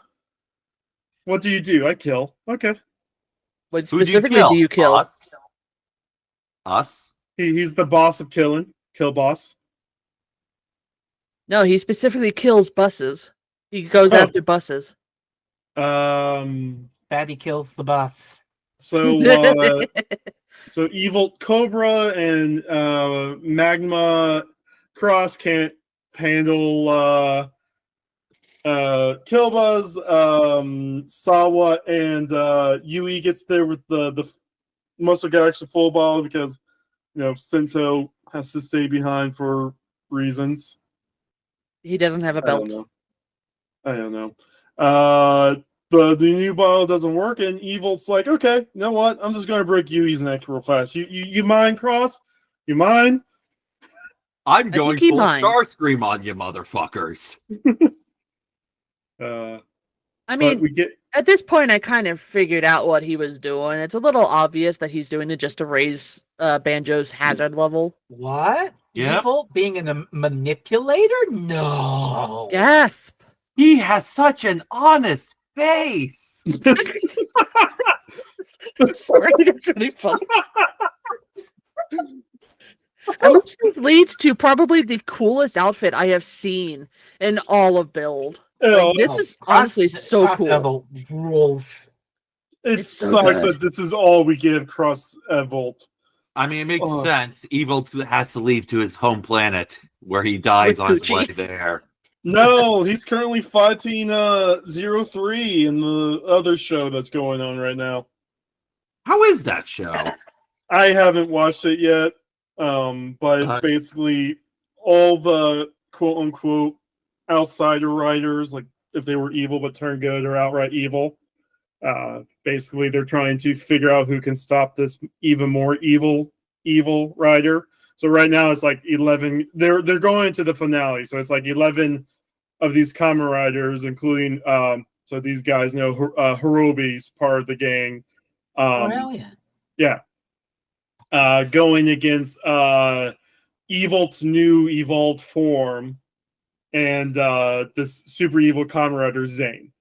Speaker 1: What do? I kill. Okay.
Speaker 2: What
Speaker 3: Who
Speaker 2: specifically do you kill?
Speaker 3: Us? Us?
Speaker 1: He's the boss of killing. Kill boss.
Speaker 2: No, he specifically kills buses. He goes
Speaker 1: Oh.
Speaker 2: after buses.
Speaker 4: Fatty kills the bus.
Speaker 1: So so Evil Cobra and Magma Cross can't handle Killbuzz. Sawa and Yui gets there with the Muscle Galaxy Full Ball because Sento has to stay behind for reasons.
Speaker 2: He doesn't have a belt.
Speaker 1: I don't know. The new bottle doesn't work, and Evil's like, okay, you know what? I'm just gonna break Yui's neck real fast. You mind, Cross? You mind?
Speaker 3: I'm going
Speaker 2: think he
Speaker 3: full
Speaker 2: minds.
Speaker 3: Starscream on you, motherfuckers.
Speaker 2: I
Speaker 1: But
Speaker 2: mean,
Speaker 1: we get
Speaker 2: at this point, I kind of figured out what he was doing. It's a little obvious that he's doing it just to raise Banjo's hazard level.
Speaker 4: What?
Speaker 3: Yep.
Speaker 4: Evil being a manipulator? No.
Speaker 2: Gasp!
Speaker 3: He has such an honest face.
Speaker 2: Sorry, it's really funny. And this leads to probably the coolest outfit I have seen in all of Build. Like, this is honestly so cool.
Speaker 4: Level rules.
Speaker 1: It
Speaker 2: It's so
Speaker 1: sucks
Speaker 2: good.
Speaker 1: that this is all we give Cross Volt.
Speaker 3: I mean, it makes
Speaker 1: Oh.
Speaker 3: sense. Evil has to leave to his home planet where he dies
Speaker 2: With
Speaker 3: on his
Speaker 2: Poochie.
Speaker 3: way there.
Speaker 1: No, he's currently fighting 03 in the other show that's going on right now.
Speaker 3: How is that show?
Speaker 1: I haven't watched it yet, but it's basically all the quote unquote outsider writers, like if they were evil but turned good or outright evil. Basically, they're trying to figure out who can stop this even more evil writer. So right now it's like 11. They're going into the finale, so it's like 11 of these Kamen Riders, including so these guys know Hirobi's part of the gang.
Speaker 4: Oh, hell yeah.
Speaker 1: Yeah. Going against Evil's new evolved form and this super evil Kamen Rider Zane.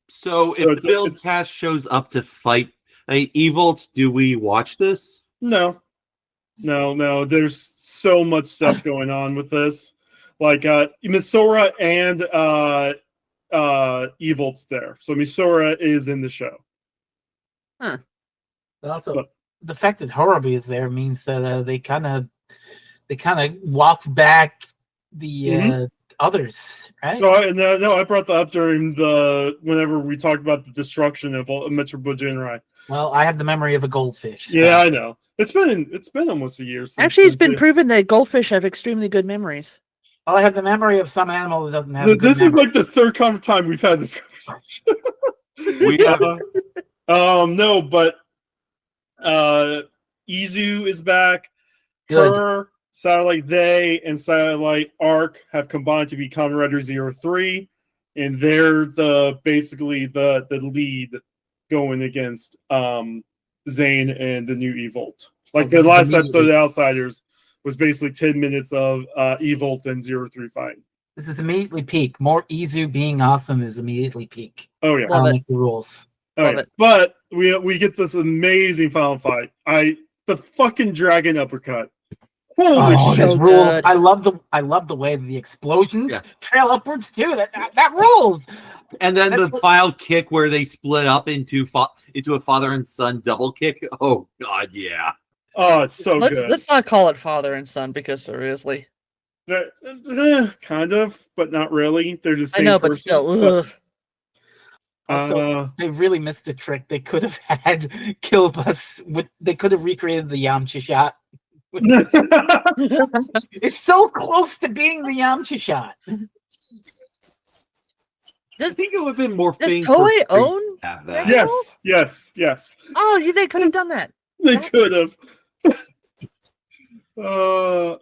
Speaker 3: So if
Speaker 1: So
Speaker 3: the build cast shows up to fight Evil, do we watch this?
Speaker 1: No. There's so much stuff going on with this. Like Misora and Evolt's there. So Misora is in the show.
Speaker 2: Huh.
Speaker 4: But also, the fact that Horobi is there means that they kind of walked back the others, right?
Speaker 1: No, I brought that up during whenever we talked about the destruction of Metro Bujinrai.
Speaker 4: Well, I have the memory of a goldfish. So.
Speaker 1: Yeah, I know. It's been almost a year since.
Speaker 2: Actually, it's been proven that goldfish have extremely good memories.
Speaker 4: Well, I have the memory of some animal that doesn't have.
Speaker 1: This is like the third time we've had this conversation.
Speaker 3: We have.
Speaker 1: No, but Izu is back.
Speaker 4: Good.
Speaker 1: Her, Satellite They, and Satellite Arc have combined to be Kamen Rider 03, and they're basically the lead going against Zane and the new Evolt. Like the last episode of Outsiders was basically 10 minutes of Evolt and 03 fighting.
Speaker 4: This is immediately peak. More Izu being awesome is immediately peak.
Speaker 1: Oh yeah,
Speaker 2: Love
Speaker 4: I'll
Speaker 2: it.
Speaker 4: make the rules.
Speaker 2: Love it.
Speaker 1: But we get this amazing final fight. The fucking dragon uppercut. Holy
Speaker 4: Oh,
Speaker 1: shit!
Speaker 4: this
Speaker 2: so
Speaker 4: rules.
Speaker 2: good.
Speaker 4: I love the way the explosions
Speaker 3: Yeah.
Speaker 4: trail upwards too. That rules.
Speaker 3: And then
Speaker 4: That's
Speaker 3: the final kick where they split up into a father and son double kick. Oh God, yeah.
Speaker 1: Oh, it's so good.
Speaker 2: Let's not call it father and son because seriously,
Speaker 1: Kind of, but not really. They're the
Speaker 2: I
Speaker 1: same
Speaker 2: know,
Speaker 1: person.
Speaker 2: but still, ugh.
Speaker 4: Also, they really missed a trick. They could have had Killbus with. They could have recreated the Yamcha shot. It's so close to being the Yamcha shot.
Speaker 3: I think it would have been more
Speaker 2: Does
Speaker 3: fitting
Speaker 2: Toei
Speaker 3: for Grease
Speaker 2: own
Speaker 3: to have that.
Speaker 1: Yes.
Speaker 2: Oh, they could have done that.
Speaker 1: They could have.
Speaker 4: But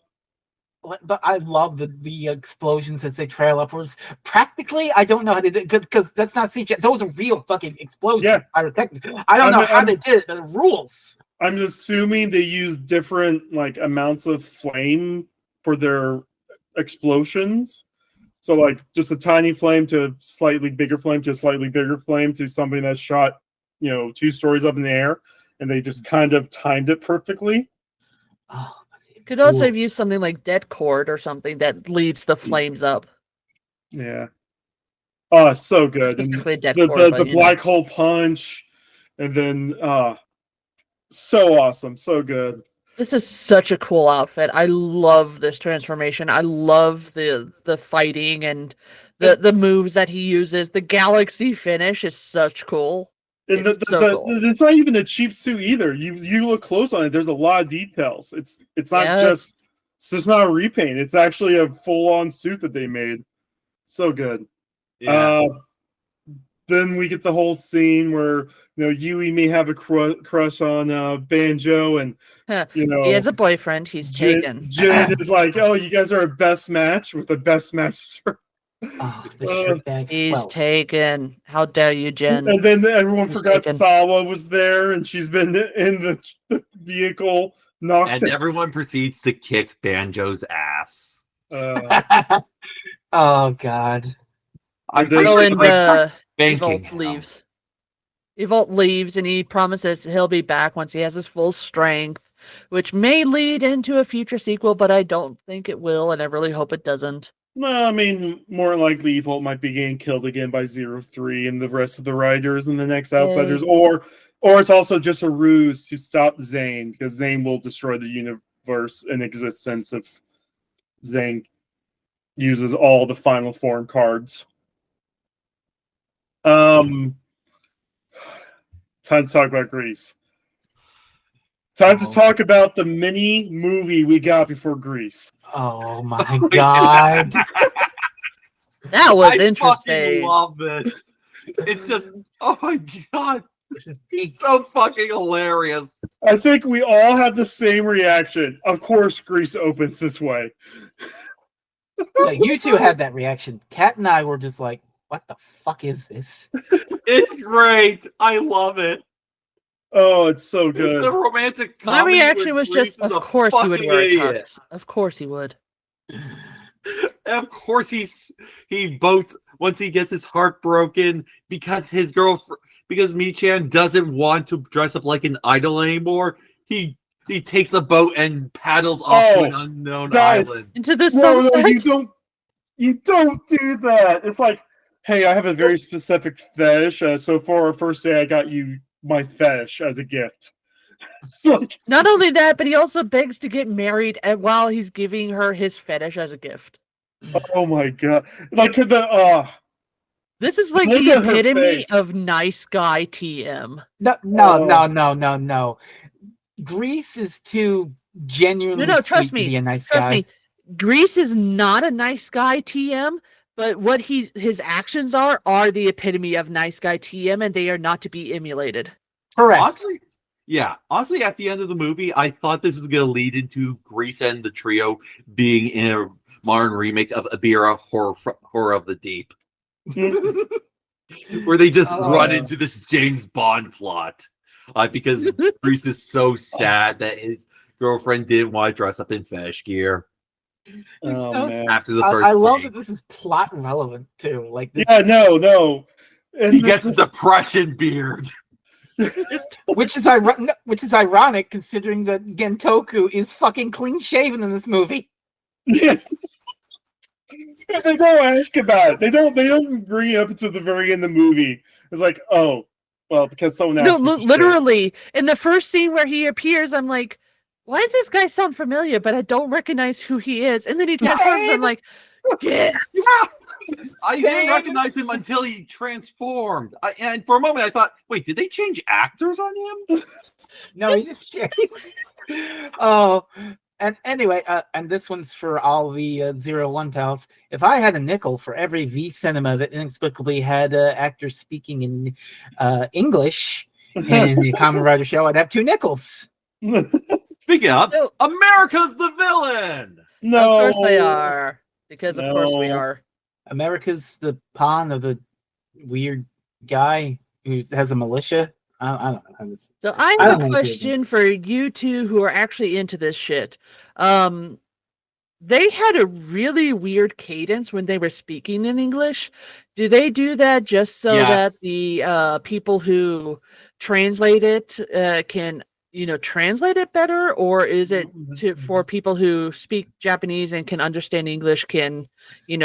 Speaker 4: I love the explosions as they trail upwards. Practically, I don't know how they did it because that's not CGI. Those are real fucking explosions.
Speaker 1: Yeah.
Speaker 4: I don't know how they did it, but it rules.
Speaker 1: I'm assuming they use different amounts of flame for their explosions. So just a tiny flame to a slightly bigger flame to a slightly bigger flame to something that's shot, 2 stories up in the air, and they just kind of timed it perfectly.
Speaker 4: Oh,
Speaker 2: Could also have used something like dead cord or something that leads the flames up.
Speaker 1: Yeah. Oh, so good. And
Speaker 2: Specifically dead
Speaker 1: the
Speaker 2: cord, but,
Speaker 1: black hole punch, and then so awesome, so good.
Speaker 2: This is such a cool outfit. I love this transformation. I love the fighting and the moves that he uses. The galaxy finish is such cool.
Speaker 1: And
Speaker 2: It's so cool.
Speaker 1: it's not even a cheap suit either. You look close on it. There's a lot of details. It's not
Speaker 2: Yes.
Speaker 1: it's not a repaint. It's actually a full on suit that they made. So good.
Speaker 3: Yeah.
Speaker 1: Then we get the whole scene where Yui may have a crush on Banjo, and
Speaker 2: He has a boyfriend. He's taken.
Speaker 1: Jin is like, "Oh, you guys are a best match with a best match."
Speaker 4: Oh, the shirt bag.
Speaker 2: He's
Speaker 4: Well,
Speaker 2: taken. How dare you, Jen?
Speaker 1: And then everyone
Speaker 2: He's
Speaker 1: forgot
Speaker 2: taken.
Speaker 1: Sawa was there, and she's been in the vehicle knocked.
Speaker 3: And everyone proceeds to kick Banjo's ass.
Speaker 4: oh God.
Speaker 3: I'm
Speaker 1: Then-
Speaker 3: pretty
Speaker 2: Oh,
Speaker 3: sure
Speaker 2: and
Speaker 3: they start spanking
Speaker 2: Evolt
Speaker 3: him.
Speaker 2: leaves. Evolt leaves, and he promises he'll be back once he has his full strength, which may lead into a future sequel, but I don't think it will, and I really hope it doesn't.
Speaker 1: Well, I mean, more likely Evolt might be getting killed again by 03 and the rest of the riders in the next Outsiders, or it's also just a ruse to stop Zane, because Zane will destroy the universe in existence if Zane uses all the final form cards. Time to talk about Grease. Time to talk about the mini movie we got before Grease.
Speaker 4: Oh my God.
Speaker 2: That was
Speaker 3: I
Speaker 2: interesting.
Speaker 3: fucking love this. It's just, oh my God. It's so fucking hilarious.
Speaker 1: I think we all have the same reaction. Of course, Grease opens this way.
Speaker 4: Yeah, you two had that reaction. Kat and I were just like, what the fuck is this?
Speaker 3: It's great. I love it.
Speaker 1: Oh, it's so
Speaker 3: It's
Speaker 1: good.
Speaker 3: a romantic
Speaker 2: My
Speaker 3: comedy
Speaker 2: reaction
Speaker 3: where
Speaker 2: was
Speaker 3: Grease
Speaker 2: just,
Speaker 3: is
Speaker 2: of
Speaker 3: a
Speaker 2: course he would
Speaker 3: fucking
Speaker 2: wear a
Speaker 3: idiot.
Speaker 2: tux. Of course he would.
Speaker 3: Of course he votes once he gets his heart broken because because Michan doesn't want to dress up like an idol anymore. He he takes a boat and paddles off to an unknown
Speaker 1: guys.
Speaker 3: island.
Speaker 2: Into the
Speaker 1: No,
Speaker 2: sunset.
Speaker 1: you don't do that. It's like, hey, I have a very specific fetish. So for our first day, I got you my fetish as a gift. Like,
Speaker 2: Not only that, but he also begs to get married while he's giving her his fetish as a gift.
Speaker 1: oh my god! Like
Speaker 2: This is like
Speaker 1: look
Speaker 2: the
Speaker 1: at her
Speaker 2: epitome
Speaker 1: face.
Speaker 2: of nice guy TM.
Speaker 4: No. Grease is too genuinely
Speaker 2: No,
Speaker 4: sweet
Speaker 2: trust
Speaker 4: to
Speaker 2: me.
Speaker 4: be a nice
Speaker 2: Trust
Speaker 4: guy.
Speaker 2: me. Grease is not a nice guy TM, but what his actions are the epitome of nice guy TM, and they are not to be emulated.
Speaker 4: Correct.
Speaker 3: Honestly, at the end of the movie, I thought this was going to lead into Grease and the trio being in a modern remake of Ibira Horror of the Deep, where they just run into this James Bond plot because Grease is so sad that his girlfriend didn't want to dress up in fetish gear.
Speaker 1: man.
Speaker 3: After the first
Speaker 4: I love
Speaker 3: date.
Speaker 4: that this is plot relevant too. Like this,
Speaker 1: Yeah, no. And
Speaker 3: He gets a depression beard.
Speaker 4: which is ironic considering that Gentoku is fucking clean shaven in this movie.
Speaker 1: Yeah. They don't ask about it. They don't bring it up until the very end of the movie. It's like, oh, well, because someone asked.
Speaker 2: No,
Speaker 1: me to
Speaker 2: literally, in the first scene where he appears, I'm like, why does this guy sound familiar? But I don't recognize who he is. And then he transforms. I'm like, yeah.
Speaker 3: I didn't recognize him until he transformed. And for a moment, I thought, wait, did they change actors on him?
Speaker 4: No, he just shaved. Oh, and anyway, and this one's for all the 01 pals. If I had a nickel for every V cinema that inexplicably had actors speaking in English in the Kamen Rider show, I'd have 2 nickels.
Speaker 3: Speaking of, America's the villain.
Speaker 1: No,
Speaker 2: Of course they are. Because of course we
Speaker 1: No.
Speaker 2: are.
Speaker 4: America's the pawn of the weird guy who has a militia. I don't know how this.
Speaker 2: So I
Speaker 4: I
Speaker 2: have
Speaker 4: don't
Speaker 2: a
Speaker 4: know if you
Speaker 2: question for you two who are actually into this shit. They had a really weird cadence when they were speaking in English. Do they do that just so that
Speaker 3: Yes.
Speaker 2: the people who translate it can, translate it better, or is it for people who speak Japanese and can understand English can,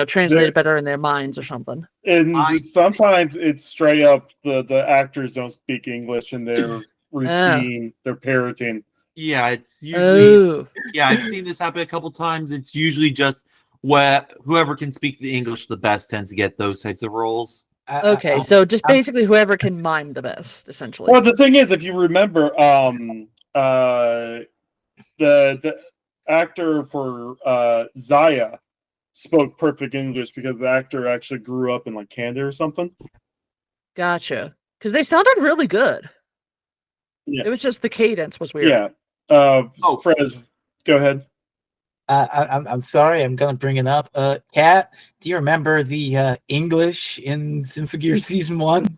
Speaker 2: translate it better in their minds or something?
Speaker 1: And sometimes it's straight up the actors don't speak English and they're routine, they're parroting.
Speaker 3: Yeah, it's usually.
Speaker 2: Oh.
Speaker 3: Yeah, I've seen this happen a couple times. It's usually just whoever can speak the English the best tends to get those types of roles.
Speaker 2: Okay, so just basically whoever can mime the best, essentially.
Speaker 1: Well, the thing is, if you remember, the actor for Zaya spoke perfect English because the actor actually grew up in like Canada or something.
Speaker 2: Gotcha. Because they sounded really good.
Speaker 1: Yeah.
Speaker 2: It was just the cadence was weird.
Speaker 1: Yeah. Frez, go ahead.
Speaker 4: I'm sorry, I'm gonna bring it up. Kat, do you remember the English in Symphogear Season 1?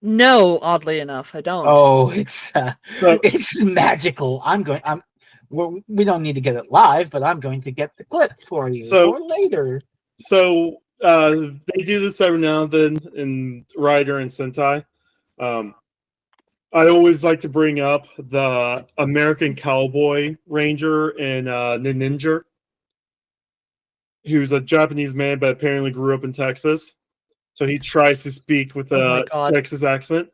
Speaker 2: No, oddly enough, I don't.
Speaker 4: Oh, it's magical. We don't need to get it live, but I'm going to get the clip for you for later.
Speaker 1: So they do this every now and then in Rider and Sentai. I always like to bring up the American Cowboy Ranger in Ninja. He was a Japanese man, but apparently grew up in Texas. So he tries to speak with a Texas accent.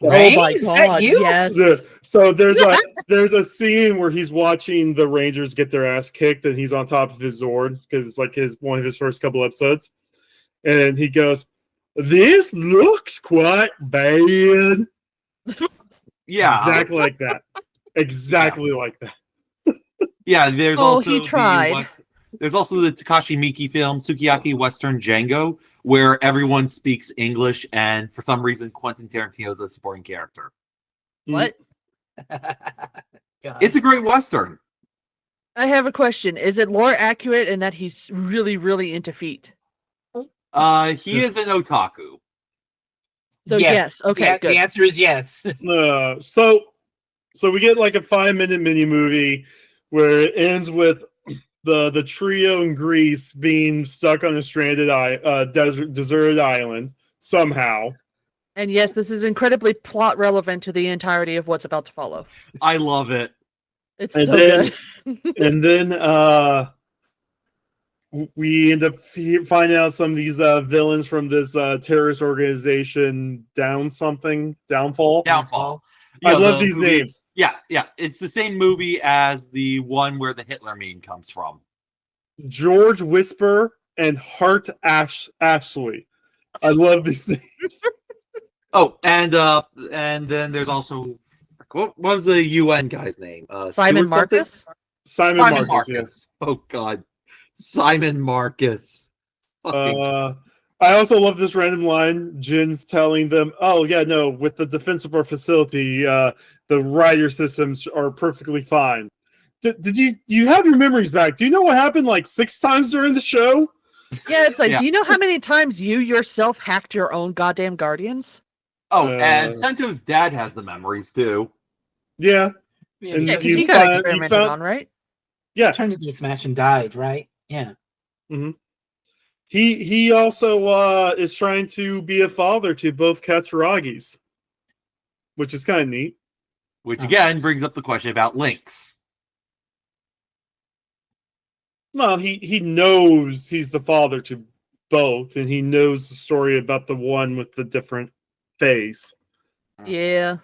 Speaker 4: Rain?
Speaker 2: Oh my
Speaker 4: Is
Speaker 2: god!
Speaker 4: that you?
Speaker 2: Yes.
Speaker 1: So there's a scene where he's watching the Rangers get their ass kicked, and he's on top of his Zord because it's like one of his first couple episodes, and he goes, "This looks quite bad."
Speaker 3: Yeah,
Speaker 1: exactly like that. Exactly like that.
Speaker 3: Yeah, there's
Speaker 2: he tried.
Speaker 3: There's also the Takashi Miike film Sukiyaki Western Django, where everyone speaks English, and for some reason Quentin Tarantino is a supporting character.
Speaker 2: What?
Speaker 3: It's a great Western.
Speaker 2: I have a question. Is it lore accurate in that he's really, really into feet?
Speaker 3: He is an otaku.
Speaker 2: So yes. Okay, good.
Speaker 4: The answer is yes.
Speaker 1: So we get like a 5-minute mini movie where it ends with the trio in Greece being stuck on a stranded deserted island somehow.
Speaker 2: And yes, this is incredibly plot relevant to the entirety of what's about to follow.
Speaker 3: I love it.
Speaker 2: It's
Speaker 1: And
Speaker 2: so
Speaker 1: then-
Speaker 2: good.
Speaker 1: And then we end up finding out some of these villains from this terrorist organization, Downfall.
Speaker 3: Downfall.
Speaker 1: I
Speaker 3: You know,
Speaker 1: love
Speaker 3: the
Speaker 1: these
Speaker 3: movie-
Speaker 1: names.
Speaker 3: Yeah. It's the same movie as the one where the Hitler meme comes from.
Speaker 1: George Whisper and Hart Ashley. I love these names.
Speaker 3: Oh, and then there's also what was the UN guy's name?
Speaker 2: Simon
Speaker 3: Stewart something?
Speaker 2: Marcus?
Speaker 1: Simon Marcus. Yeah.
Speaker 3: Oh God, Simon Marcus. Fucking
Speaker 1: I also love this random line. Jin's telling them, "Oh yeah, no, with the defense of our facility, the rider systems are perfectly fine." Did you have your memories back? Do you know what happened like 6 times during the show?
Speaker 2: Yeah, it's like,
Speaker 3: Yeah.
Speaker 2: do you know how many times you yourself hacked your own goddamn Guardians?
Speaker 3: Oh, and Sento's dad has the memories too.
Speaker 1: Yeah,
Speaker 4: Yeah,
Speaker 1: And
Speaker 2: Yeah,
Speaker 1: you
Speaker 2: because he got
Speaker 1: found-
Speaker 2: experimented
Speaker 1: found-
Speaker 2: on, right?
Speaker 1: yeah.
Speaker 4: turned into a smash and died, right? Yeah.
Speaker 1: He also is trying to be a father to both Katsuragis, which is kind of neat.
Speaker 3: Which again brings up the question about links.
Speaker 1: Well, he knows he's the father to both, and he knows the story about the one with the different face.
Speaker 2: Yeah.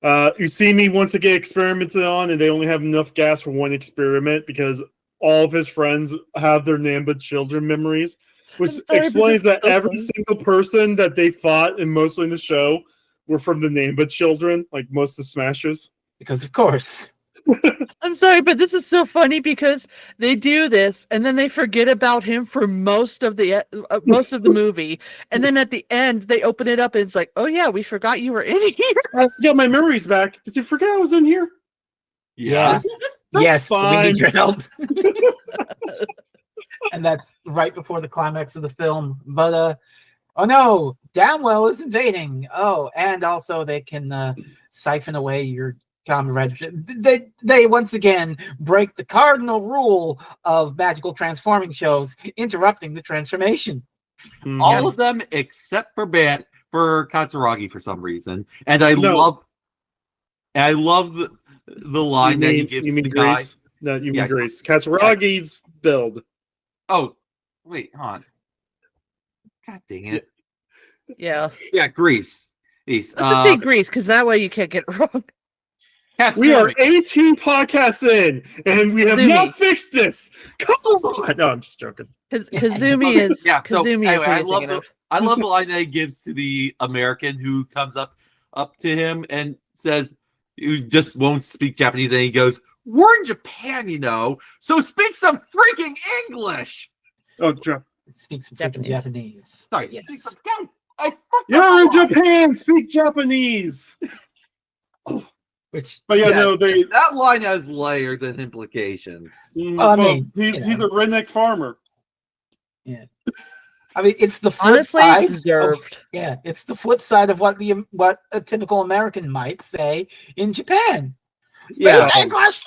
Speaker 1: Usimi wants to get experimented on, and they only have enough gas for one experiment because all of his friends have their Namba children memories, which
Speaker 2: I'm sorry, but
Speaker 1: explains
Speaker 2: that's
Speaker 1: that
Speaker 2: so
Speaker 1: every
Speaker 2: funny.
Speaker 1: single person that they fought, and mostly in the show, were from the Namba children, like most of the Smashes.
Speaker 4: Because of course.
Speaker 2: I'm sorry, but this is so funny because they do this and then they forget about him for most of the movie, and then at the end they open it up and it's like, oh yeah, we forgot you were in here.
Speaker 1: I got my memories back. Did you forget I was in here?
Speaker 4: Yes.
Speaker 1: That's
Speaker 4: Yes, but we
Speaker 1: fine.
Speaker 4: need your help. And that's right before the climax of the film. But oh no, Downwell is invading. Oh, and also they can siphon away your Kamen Rider. They once again break the cardinal rule of magical transforming shows, interrupting the transformation.
Speaker 3: All of them except for Katsuragi for some reason, and I love the line that he gives to the guy.
Speaker 1: Grace? No, you mean Grace. Katsuragi's build.
Speaker 3: Oh, wait, hold on. God dang it.
Speaker 2: Yeah.
Speaker 3: Yeah, Grease.
Speaker 2: Let's just say Grease, because that way you can't get it wrong.
Speaker 1: We are 18 podcasts in, and we have not fixed this. Come on! No, I'm just joking.
Speaker 2: Kazumi is.
Speaker 3: Yeah. So
Speaker 2: Kazumi
Speaker 3: anyway,
Speaker 2: is who you're thinking of.
Speaker 3: I love the line that he gives to the American who comes up to him and says, "You just won't speak Japanese," and he goes, "We're in Japan, you know, so speak some freaking English."
Speaker 1: Oh,
Speaker 4: Speak some Japanese.
Speaker 3: Sorry,
Speaker 4: Yes.
Speaker 3: speak some.
Speaker 1: You're in Japan. Speak Japanese.
Speaker 4: Which,
Speaker 1: But no,
Speaker 3: that line has layers and implications.
Speaker 4: I mean,
Speaker 1: he's a redneck farmer.
Speaker 4: Yeah. I mean, it's the flip
Speaker 2: Honestly,
Speaker 4: side.
Speaker 2: deserved.
Speaker 4: It's the flip side of what a typical American might say in Japan. Speak English.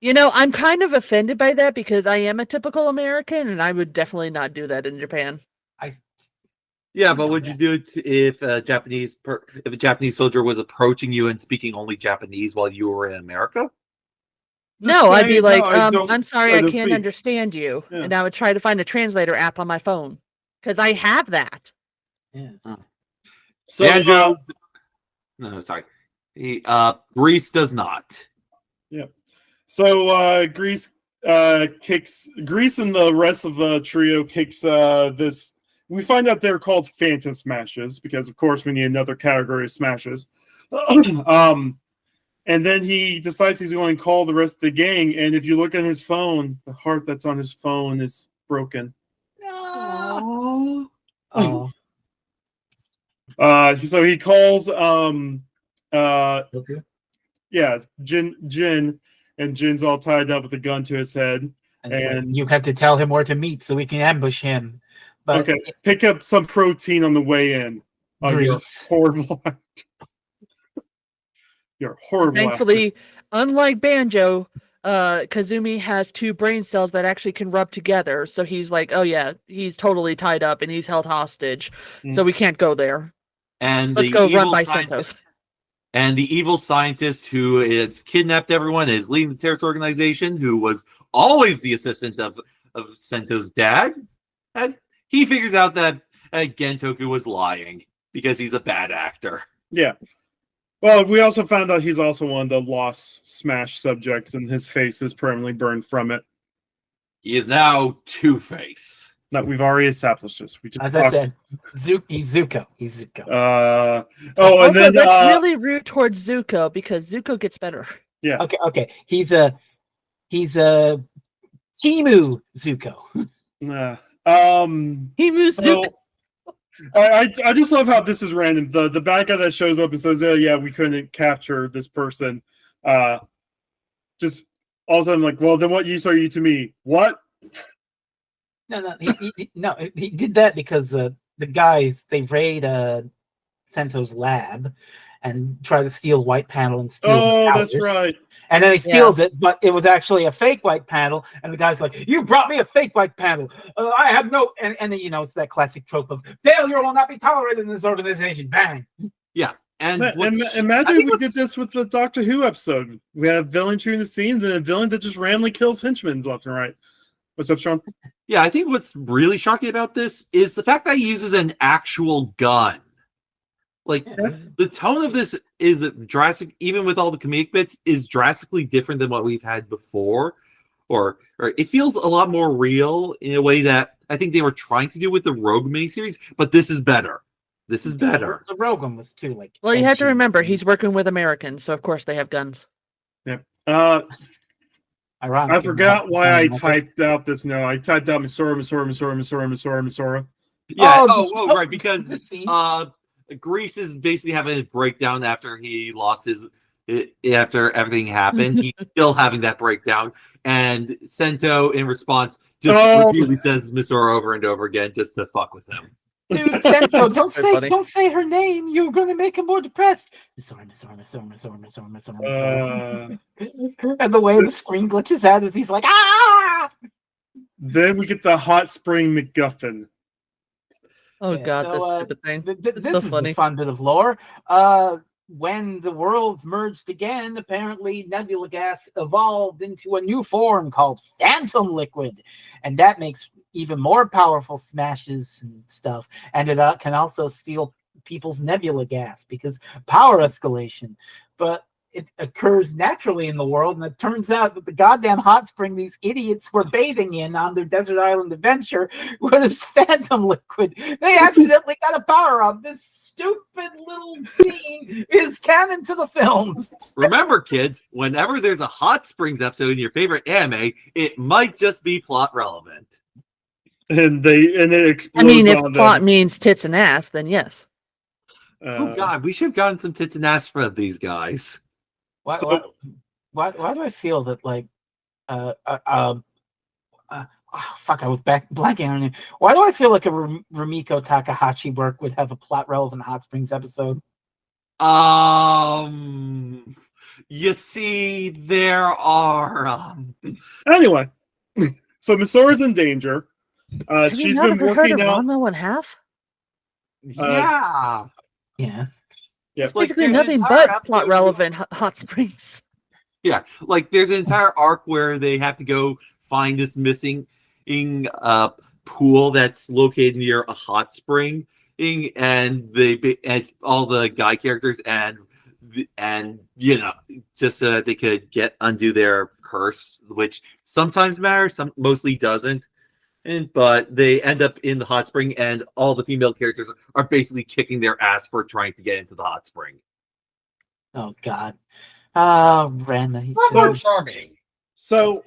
Speaker 2: You know, I'm kind of offended by that because I am a typical American, and I would definitely not do that in Japan.
Speaker 3: Yeah, but would you do it if a Japanese soldier was approaching you and speaking only Japanese while you were in America?
Speaker 2: No, I'd be like,
Speaker 1: don't
Speaker 2: I'm sorry, I
Speaker 1: don't
Speaker 2: can't
Speaker 1: speak.
Speaker 2: understand you.
Speaker 1: Yeah.
Speaker 2: And I would try to find a translator app on my phone because I have that.
Speaker 4: Yes.
Speaker 1: So,
Speaker 3: Banjo, no, sorry. Greece does not.
Speaker 1: Yeah. So Greece Greece and the rest of the trio kicks this. We find out they're called Phantom Smashes because, of course, we need another category of smashes. And then he decides he's going to call the rest of the gang. And if you look on his phone, the heart that's on his phone is broken.
Speaker 4: Oh.
Speaker 1: So he calls
Speaker 4: Okay.
Speaker 1: Jin, and Jin's all tied up with a gun to his head.
Speaker 4: And you have to tell him where to meet so we can ambush him. But
Speaker 1: okay, pick up some protein on the way in.
Speaker 4: Greece.
Speaker 1: You're horrible. You're horrible.
Speaker 2: Thankfully, unlike Banjo, Kazumi has 2 brain cells that actually can rub together. So he's like, oh yeah, he's totally tied up and he's held hostage. So we can't go there.
Speaker 3: And
Speaker 2: Let's
Speaker 3: the
Speaker 2: go run
Speaker 3: evil
Speaker 2: by
Speaker 3: scientist,
Speaker 2: Sentos.
Speaker 3: and the evil scientist who has kidnapped everyone and is leading the terrorist organization, who was always the assistant of Sento's dad, and he figures out that Gentoku was lying because he's a bad actor.
Speaker 1: Yeah. Well, we also found out he's also one of the lost Smash subjects, and his face is permanently burned from it.
Speaker 3: He is now Two-Face.
Speaker 1: No, we've already established this. We just
Speaker 4: As I said, he's Zuko. He's Zuko.
Speaker 1: and
Speaker 2: Also,
Speaker 1: then
Speaker 2: that's really rude towards Zuko because Zuko gets better.
Speaker 1: yeah.
Speaker 4: Okay. He's a Himu Zuko.
Speaker 2: Himu
Speaker 1: So,
Speaker 2: Zuko.
Speaker 1: I just love how this is random. The bad guy that shows up and says, "Oh yeah, we couldn't capture this person." Just all of a sudden, like, well, then what use are you to me? What?
Speaker 4: No, he did that because the guys they raid Sento's lab and try to steal white panel and steal.
Speaker 1: Oh,
Speaker 4: powers.
Speaker 1: that's right.
Speaker 4: And then he steals it, but it was actually a fake white panel. And the guy's like, "You brought me a fake white panel. I have no." And then it's that classic trope of failure will not be tolerated in this organization. Bang.
Speaker 3: Yeah, and
Speaker 1: Imagine we did this with the Doctor Who episode. We have villain shooting the scene, then a villain that just randomly kills henchmen left and right. What's up, Sean?
Speaker 3: Yeah, I think what's really shocking about this is the fact that he uses an actual gun. Like, the tone of this is drastic, even with all the comedic bits, is drastically different than what we've had before. Or it feels a lot more real in a way that I think they were trying to do with the Rogue miniseries, but this is better. This is better.
Speaker 4: The Rogue one was too like.
Speaker 2: Well, you have to remember he's working with Americans, so of course they have guns.
Speaker 1: Yep.
Speaker 4: Ironically,
Speaker 1: I forgot why I typed out this note. I typed out Misora.
Speaker 3: Yeah.
Speaker 4: Right,
Speaker 3: because Grease is basically having a breakdown after he lost after everything happened. He's still having that breakdown, and Sento, in response, just repeatedly says Misora over and over again just to fuck with him.
Speaker 4: Dude, Sento, don't say her name. You're gonna make him more depressed. Misora. And the way the screen glitches out is he's like, ah.
Speaker 1: Then we get the hot spring MacGuffin.
Speaker 2: Oh god, this stupid thing.
Speaker 4: This is a fun bit of lore. When the worlds merged again, apparently nebula gas evolved into a new form called phantom liquid, and that makes even more powerful smashes and stuff. And it can also steal people's nebula gas because power escalation. But it occurs naturally in the world, and it turns out that the goddamn hot spring these idiots were bathing in on their desert island adventure was phantom liquid. They accidentally got a power up. This stupid little scene is canon to the film.
Speaker 3: Remember, kids, whenever there's a hot springs episode in your favorite anime, it might just be plot relevant.
Speaker 1: And it explodes.
Speaker 2: I mean, if plot means tits and ass, then yes.
Speaker 3: Oh god, we should have gotten some tits and ass for these guys.
Speaker 4: Why do I feel that like fuck, I was blanking on it. Why do I feel like a Rumiko Takahashi work would have a plot relevant Hot Springs episode?
Speaker 3: You see, there are
Speaker 1: Anyway, so Misora's in danger. She's been working out.
Speaker 2: Ranma one half?
Speaker 3: Yeah.
Speaker 4: Yeah.
Speaker 2: It's basically nothing but plot relevant hot springs.
Speaker 3: Yeah, like there's an entire arc where they have to go find this missing pool that's located near a hot spring, and it's all the guy characters and just so that they could undo their curse, which sometimes matters, mostly doesn't. But they end up in the hot spring, and all the female characters are basically kicking their ass for trying to get into the hot spring.
Speaker 4: Oh God! Ranma, he's
Speaker 3: so charming.
Speaker 1: So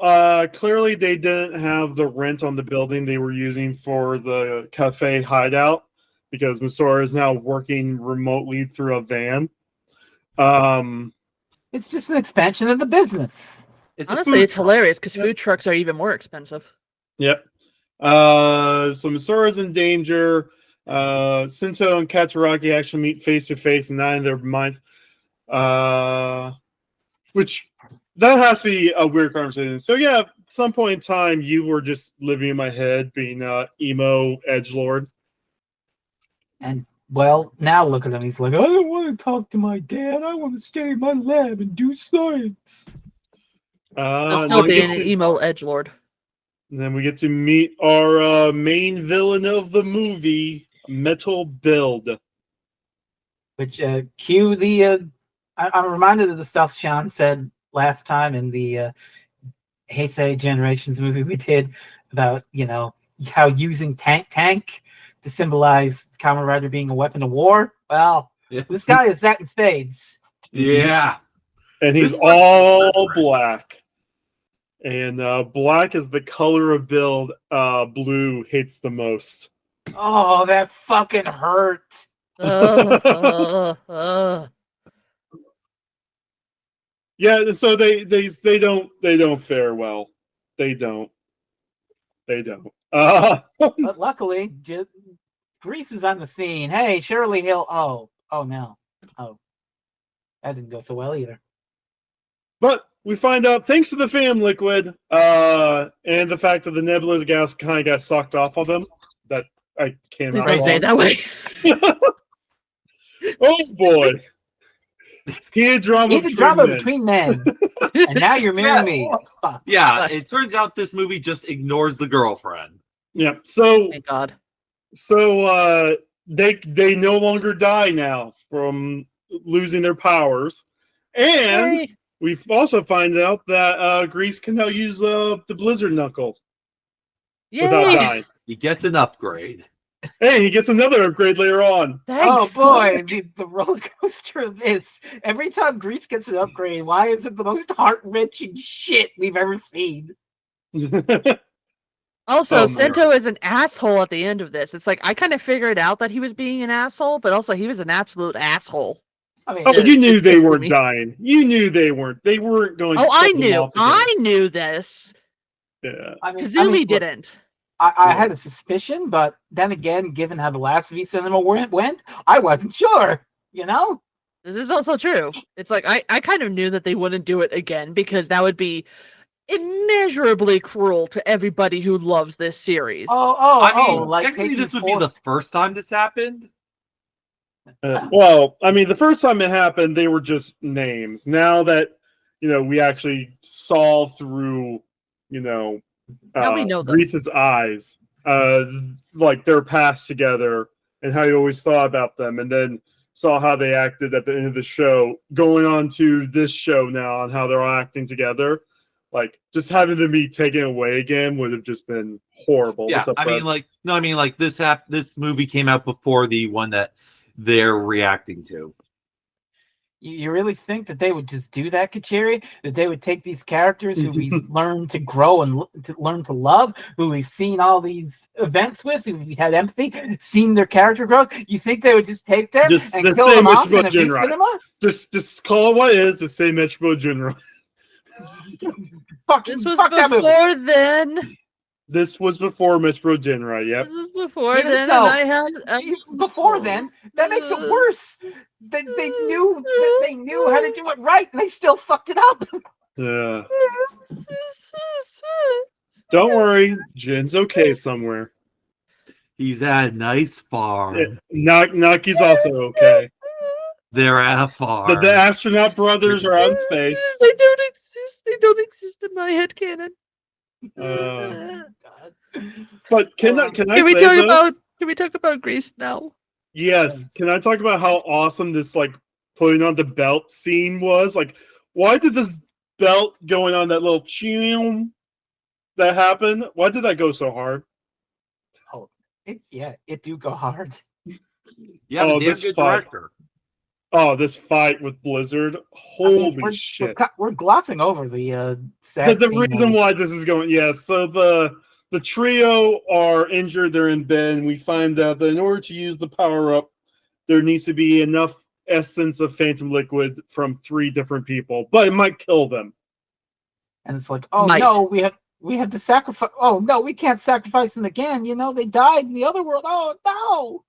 Speaker 1: clearly, they didn't have the rent on the building they were using for the cafe hideout because Misora is now working remotely through a van.
Speaker 4: It's just an expansion of the business.
Speaker 2: Honestly, it's hilarious because food trucks are even more expensive.
Speaker 1: Yep. So Misora's in danger. Sento and Katsuragi actually meet face to face, and not in their minds. Which that has to be a weird conversation. So yeah, at some point in time, you were just living in my head, being emo edgelord.
Speaker 4: And well, now look at him. He's like, I don't want to talk to my dad. I want to stay in my lab and do science.
Speaker 2: I'll
Speaker 1: And
Speaker 2: still
Speaker 1: then we
Speaker 2: be
Speaker 1: get
Speaker 2: an
Speaker 1: to-
Speaker 2: emo edgelord.
Speaker 1: and then we get to meet our main villain of the movie, Metal Build.
Speaker 4: Which cue the. I'm reminded of the stuff Sean said last time in the Heisei Generations movie we did about how using tank to symbolize Kamen Rider being a weapon of war. Well,
Speaker 3: Yeah.
Speaker 4: this guy is that in spades.
Speaker 3: Yeah.
Speaker 1: And he's
Speaker 3: This one's
Speaker 1: all
Speaker 3: different.
Speaker 1: black. And black is the color of Build. Blue hates the most.
Speaker 4: Oh, that fucking hurt.
Speaker 1: Yeah, so they don't fare well. They don't.
Speaker 4: But luckily, Grease is on the scene. Hey, Shirley Hill. Oh no. Oh, that didn't go so well either.
Speaker 1: But we find out, thanks to the Phantom Liquid, and the fact that the nebular gas kind of got sucked off of him, that I came
Speaker 2: Please
Speaker 1: out.
Speaker 2: don't say it that way.
Speaker 1: Oh boy. Heated drama
Speaker 4: Between men. And now you're marrying me. Fuck.
Speaker 3: Yeah, it turns out this movie just ignores the girlfriend.
Speaker 1: Yeah. So
Speaker 2: Thank God.
Speaker 1: they no longer die now from losing their powers. And
Speaker 2: Yay.
Speaker 1: we also find out that Grease can now use the Blizzard Knuckle without
Speaker 2: Yay.
Speaker 1: dying.
Speaker 3: He gets an upgrade.
Speaker 1: Hey, he gets another upgrade later on.
Speaker 4: Oh
Speaker 2: Thank
Speaker 4: boy, the roller coaster of this. Every time Grease gets an upgrade, why is it the most heart-wrenching shit we've ever seen?
Speaker 2: Also,
Speaker 1: Oh,
Speaker 2: Sento is an asshole at the end of this. It's like I kind of figured out that he was being an asshole, but also he was an absolute asshole.
Speaker 4: I mean,
Speaker 1: Oh, you knew they
Speaker 2: pissed
Speaker 1: weren't
Speaker 2: me.
Speaker 1: dying. You knew they weren't. They weren't going to
Speaker 2: Oh, I
Speaker 1: kill them
Speaker 2: knew.
Speaker 1: all together.
Speaker 2: I knew this.
Speaker 1: Yeah.
Speaker 2: Kazumi
Speaker 4: look,
Speaker 2: didn't.
Speaker 4: I had a suspicion, but then again, given how the last V Cinema went, I wasn't sure. You know?
Speaker 2: This is also true. It's like I kind of knew that they wouldn't do it again because that would be immeasurably cruel to everybody who loves this series.
Speaker 3: I mean,
Speaker 4: like
Speaker 3: technically,
Speaker 4: taking
Speaker 3: this would be the first time this happened.
Speaker 1: Well, I mean, the first time it happened, they were just names. Now that we actually saw through,
Speaker 2: Now we know them.
Speaker 1: Grease's eyes, like their past together, and how you always thought about them, and then saw how they acted at the end of the show, going on to this show now on how they're all acting together. Like, just having them be taken away again would have just been horrible.
Speaker 3: Yeah, I mean, like this movie came out before the one that they're reacting to.
Speaker 4: You really think that they would just do that, Kachiri? That they would take these characters who we learned to grow and to learn to love, who we've seen all these events with, who we've had empathy, seen their character growth. You think they would just take them and kill them off in a V Cinema?
Speaker 1: Just call it what it is. The same Metro General.
Speaker 2: This was before then.
Speaker 1: This was before Metro General. Yep.
Speaker 2: This was before
Speaker 4: Even
Speaker 2: then,
Speaker 4: so,
Speaker 2: and I had
Speaker 4: before then, that makes it worse. They knew how to do it right, and they still fucked it up.
Speaker 1: Yeah. Don't worry, Jin's okay somewhere.
Speaker 3: He's at a nice farm.
Speaker 1: Naki's also okay.
Speaker 3: They're at a farm.
Speaker 1: The astronaut brothers are out in space.
Speaker 2: They don't exist. They don't exist in my head canon.
Speaker 1: But can I
Speaker 2: Can
Speaker 1: say
Speaker 2: we talk about Grease now?
Speaker 1: Yes. Can I talk about how awesome this like putting on the belt scene was? Like, why did this belt going on that little ching that happened? Why did that go so hard?
Speaker 4: It do go hard.
Speaker 3: Yeah,
Speaker 1: Oh,
Speaker 3: the damn
Speaker 1: this
Speaker 3: good
Speaker 1: fight.
Speaker 3: director.
Speaker 1: Oh, this fight with Blizzard. Holy shit.
Speaker 4: We're glossing over the sad
Speaker 1: The
Speaker 4: scene
Speaker 1: reason
Speaker 4: where-
Speaker 1: why this is going, so the trio are injured, they're in bed, and we find out that in order to use the power-up, there needs to be enough essence of Phantom Liquid from 3 different people, but it might kill them.
Speaker 4: And it's like, no, we have to sacrifice. Oh no, we can't sacrifice them again. They died in the other world. Oh no.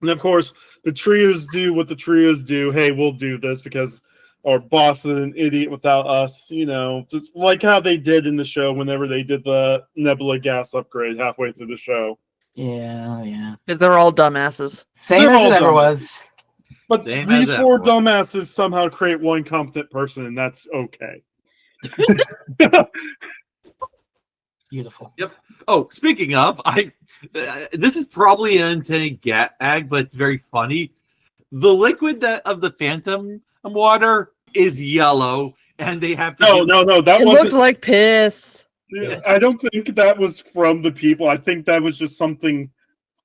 Speaker 1: And of course, the trios do what the trios do. Hey, we'll do this because our boss is an idiot without us, just like how they did in the show whenever they did the Nebula gas upgrade halfway through the show.
Speaker 4: Yeah.
Speaker 2: Because they're all dumbasses.
Speaker 4: Same
Speaker 1: They're
Speaker 4: as
Speaker 1: all
Speaker 4: it ever
Speaker 1: dumb.
Speaker 4: was.
Speaker 1: But
Speaker 3: Same
Speaker 1: these
Speaker 3: as
Speaker 1: four
Speaker 3: ever.
Speaker 1: dumbasses somehow create one competent person, and that's okay.
Speaker 4: Beautiful.
Speaker 3: Yep. Oh, speaking of, this is probably an unintended gag, but it's very funny. The liquid of the Phantom water is yellow, and they have to.
Speaker 1: No, that
Speaker 2: It
Speaker 1: wasn't.
Speaker 2: looked like piss.
Speaker 3: Yes.
Speaker 1: I don't think that was from the people. I think that was just something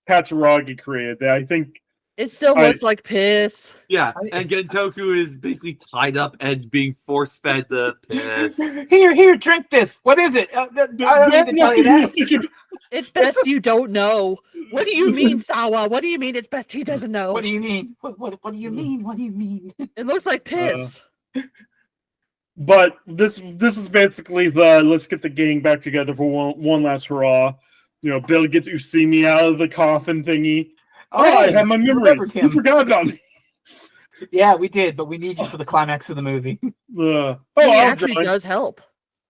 Speaker 1: Katsuragi created. I think.
Speaker 2: It still looked like piss.
Speaker 3: Yeah, and Gentoku is basically tied up and being force fed the piss.
Speaker 4: Here, drink this. What is it? I don't need to tell you that.
Speaker 2: It's best you don't know. What do you mean, Sawa? What do you mean it's best he doesn't know?
Speaker 4: What do you mean? What do you mean? What do you mean?
Speaker 2: It looks like piss.
Speaker 1: But this is basically the let's get the gang back together for one last hurrah. Bill gets Usumi out of the coffin thingy. Oh, I have my memories. You forgot about me.
Speaker 4: Yeah, we did, but we need you for the climax of the movie.
Speaker 2: He
Speaker 1: I'll
Speaker 2: actually
Speaker 1: join.
Speaker 2: does help.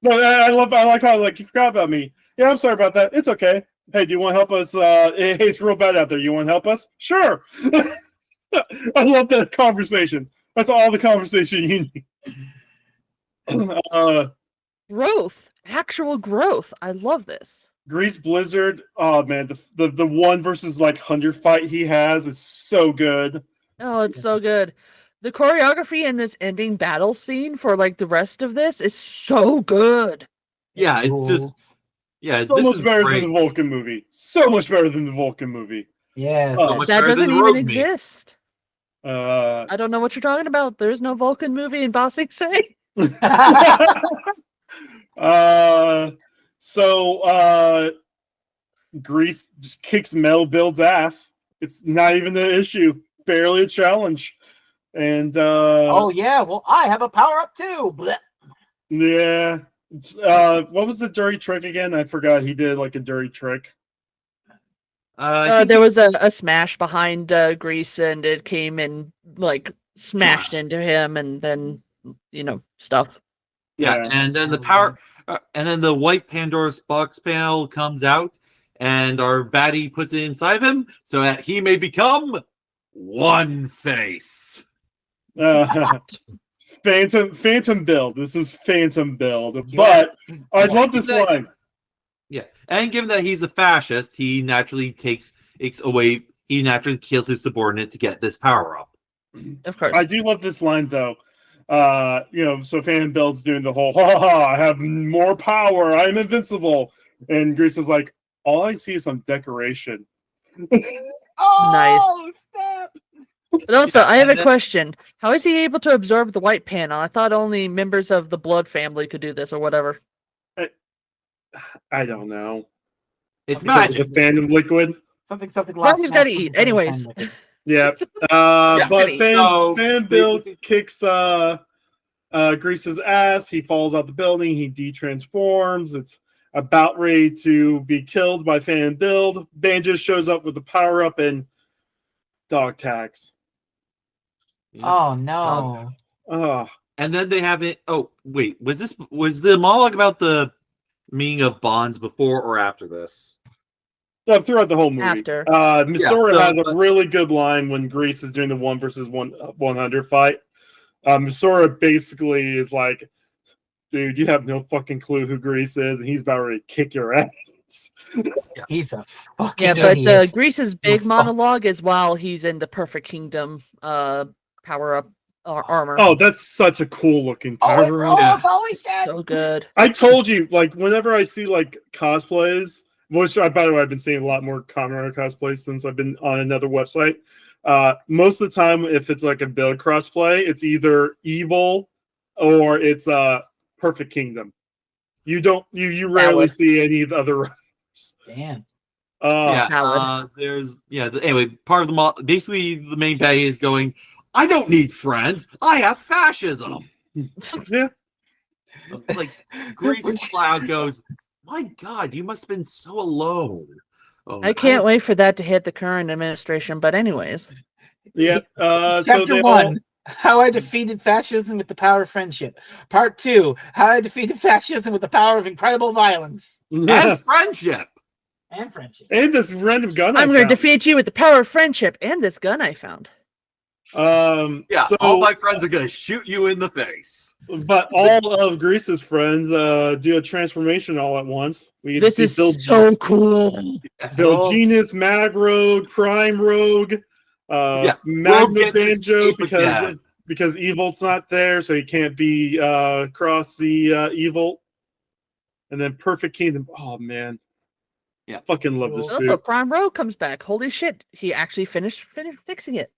Speaker 1: No, I like how you forgot about me. Yeah, I'm sorry about that. It's okay. Hey, do you want to help us? Hey, it's real bad out there. You want to help us? Sure. I love that conversation. That's all the conversation you need.
Speaker 2: Growth. Actual growth. I love this.
Speaker 1: Grease Blizzard. Oh man, the 1 versus 100 fight he has is so good.
Speaker 2: Oh, it's so good. The choreography in this ending battle scene for the rest of this is so good.
Speaker 3: Yeah, it's just
Speaker 1: so
Speaker 3: this
Speaker 1: much
Speaker 3: is
Speaker 1: better
Speaker 3: great.
Speaker 1: than the Vulcan movie. So much better than the Vulcan movie.
Speaker 4: Yes.
Speaker 1: Oh,
Speaker 3: So much
Speaker 2: That
Speaker 3: better than
Speaker 2: doesn't
Speaker 3: the
Speaker 2: even
Speaker 3: Rogue Meats.
Speaker 2: exist. I don't know what you're talking about. There's no Vulcan movie in Ba Sing Se.
Speaker 1: So Grease just kicks Metal Build's ass. It's not even an issue. Barely a challenge. And
Speaker 4: oh yeah, well I have a power up too. Blech.
Speaker 1: yeah. What was the dirty trick again? I forgot he did a dirty trick.
Speaker 2: There was a smash behind Grease, and it came and smashed into him, and then stuff.
Speaker 3: Yeah, and then the power, and then the white Pandora's box panel comes out, and our baddie puts it inside of him so that he may become One Face.
Speaker 1: Phantom build. This is Phantom build. But I love this line.
Speaker 3: Yeah, and given that he's a fascist, he naturally kills his subordinate to get this power up.
Speaker 2: Of course.
Speaker 1: I do love this line though. So Phantom Build's doing the whole I have more power, I'm invincible. And Grease is like, all I see is some decoration.
Speaker 4: Oh, snap.
Speaker 2: But also, I have a
Speaker 3: then-
Speaker 2: question. How is he able to absorb the white panel? I thought only members of the Blood family could do this, or whatever.
Speaker 1: I don't know.
Speaker 3: It's
Speaker 1: Because of
Speaker 3: magic.
Speaker 1: the Phantom liquid.
Speaker 4: Something
Speaker 2: Somebody's gotta eat. Anyways.
Speaker 1: Yeah.
Speaker 3: Yeah,
Speaker 1: But
Speaker 3: so
Speaker 1: Phantom Build kicks Grease's ass. He falls out the building. He detransforms. It's about ready to be killed by Phantom Build. Banjo shows up with the power up and dog tags.
Speaker 4: Oh no.
Speaker 3: And then they have it. Oh wait, was the monologue about the meaning of bonds before or after this?
Speaker 1: Throughout the whole movie.
Speaker 2: After.
Speaker 1: Misora has a really good line when Grease is doing the 1 versus 100 fight. Misora basically is like, dude, you have no fucking clue who Grease is, and he's about ready to kick your ass.
Speaker 4: He's a fucking
Speaker 2: Yeah, but
Speaker 4: idiot.
Speaker 2: Grease's big
Speaker 4: fucked.
Speaker 2: monologue is while he's in the Perfect Kingdom power up armor.
Speaker 1: Oh, that's such a cool looking power up.
Speaker 3: Yeah.
Speaker 4: It's holy shit.
Speaker 2: So good.
Speaker 1: I told you, whenever I see cosplays, which by the way, I've been seeing a lot more Kamen Rider cosplays since I've been on another website. Most of the time, if it's a build crossplay, it's either evil or it's Perfect Kingdom. You rarely
Speaker 2: Valid.
Speaker 1: see any of the other writers.
Speaker 4: Damn.
Speaker 2: Valid.
Speaker 3: Anyway, part of the basically the main bay is going, I don't need friends, I have fascism.
Speaker 1: Yeah.
Speaker 3: Grease Cloud goes, my God, you must have been so alone. Oh,
Speaker 2: I can't wait for that to hit the current administration. But anyways,
Speaker 1: Yeah. So
Speaker 4: Chapter
Speaker 1: they
Speaker 4: 1. How I defeated fascism with the power of friendship. Part 2, how I defeated fascism with the power of incredible violence
Speaker 3: And friendship.
Speaker 4: and friendship.
Speaker 1: And this random gun
Speaker 2: I'm
Speaker 1: I
Speaker 2: going to
Speaker 1: found.
Speaker 2: defeat you with the power of friendship and this gun I found.
Speaker 3: Yeah,
Speaker 1: So,
Speaker 3: all my friends are gonna shoot you in the face.
Speaker 1: but all of Grease's friends do a transformation all at once. We get
Speaker 2: This
Speaker 1: to
Speaker 2: is
Speaker 1: see
Speaker 2: so cool.
Speaker 1: Bill Genius, Mag Rogue, Crime Rogue,
Speaker 3: Rogue
Speaker 1: Magna
Speaker 3: gets his
Speaker 1: Banjo
Speaker 3: cape again.
Speaker 1: because Evolt's not there, so he can't be CrossZ Evolt. And then Perfect Kingdom. Oh man,
Speaker 3: Yeah.
Speaker 1: fucking love this
Speaker 2: Also,
Speaker 1: suit.
Speaker 2: Prime Rogue comes back. Holy shit. He actually finished fixing it.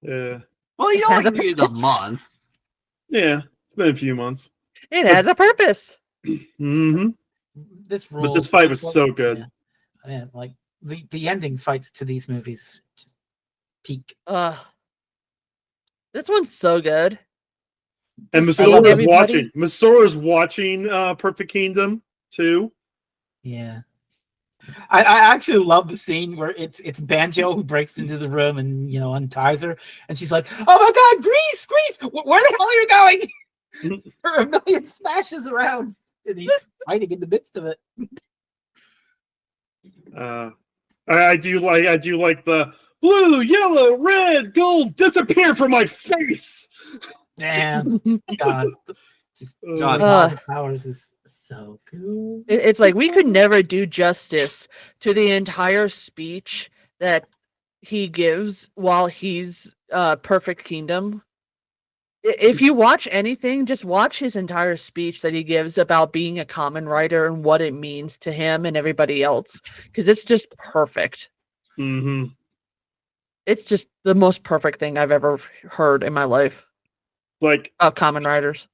Speaker 1: Yeah,
Speaker 3: Well, you
Speaker 2: It has
Speaker 3: only
Speaker 2: a
Speaker 3: needed a
Speaker 2: purpose.
Speaker 3: month.
Speaker 1: yeah. It's been a few months.
Speaker 2: It has a purpose.
Speaker 1: Mm-hmm.
Speaker 4: This
Speaker 1: But
Speaker 4: rules.
Speaker 1: this fight was
Speaker 4: one-
Speaker 1: so good.
Speaker 4: Yeah, like the ending fights to these movies just peak.
Speaker 2: This one's so good.
Speaker 1: And
Speaker 2: Just
Speaker 1: Masora's
Speaker 2: seeing everybody-
Speaker 1: watching. Masora's watching Perfect Kingdom too.
Speaker 4: Yeah. I actually love the scene where it's Banjo who breaks into the room and unties her, and she's like, "Oh my God, Grease! Where the hell are you going?" There are a million smashes around, and he's fighting in the midst of it.
Speaker 1: I do like the blue, yellow, red, gold disappear from my face.
Speaker 4: Damn, God, just
Speaker 3: God.
Speaker 4: using all his powers is so cool.
Speaker 2: It's like we could never do justice to the entire speech that he gives while he's Perfect Kingdom. If you watch anything, just watch his entire speech that he gives about being a Kamen Rider and what it means to him and everybody else, because it's just perfect.
Speaker 1: Mm-hmm.
Speaker 2: It's just the most perfect thing I've ever heard in my life
Speaker 1: Like
Speaker 2: of Kamen Riders.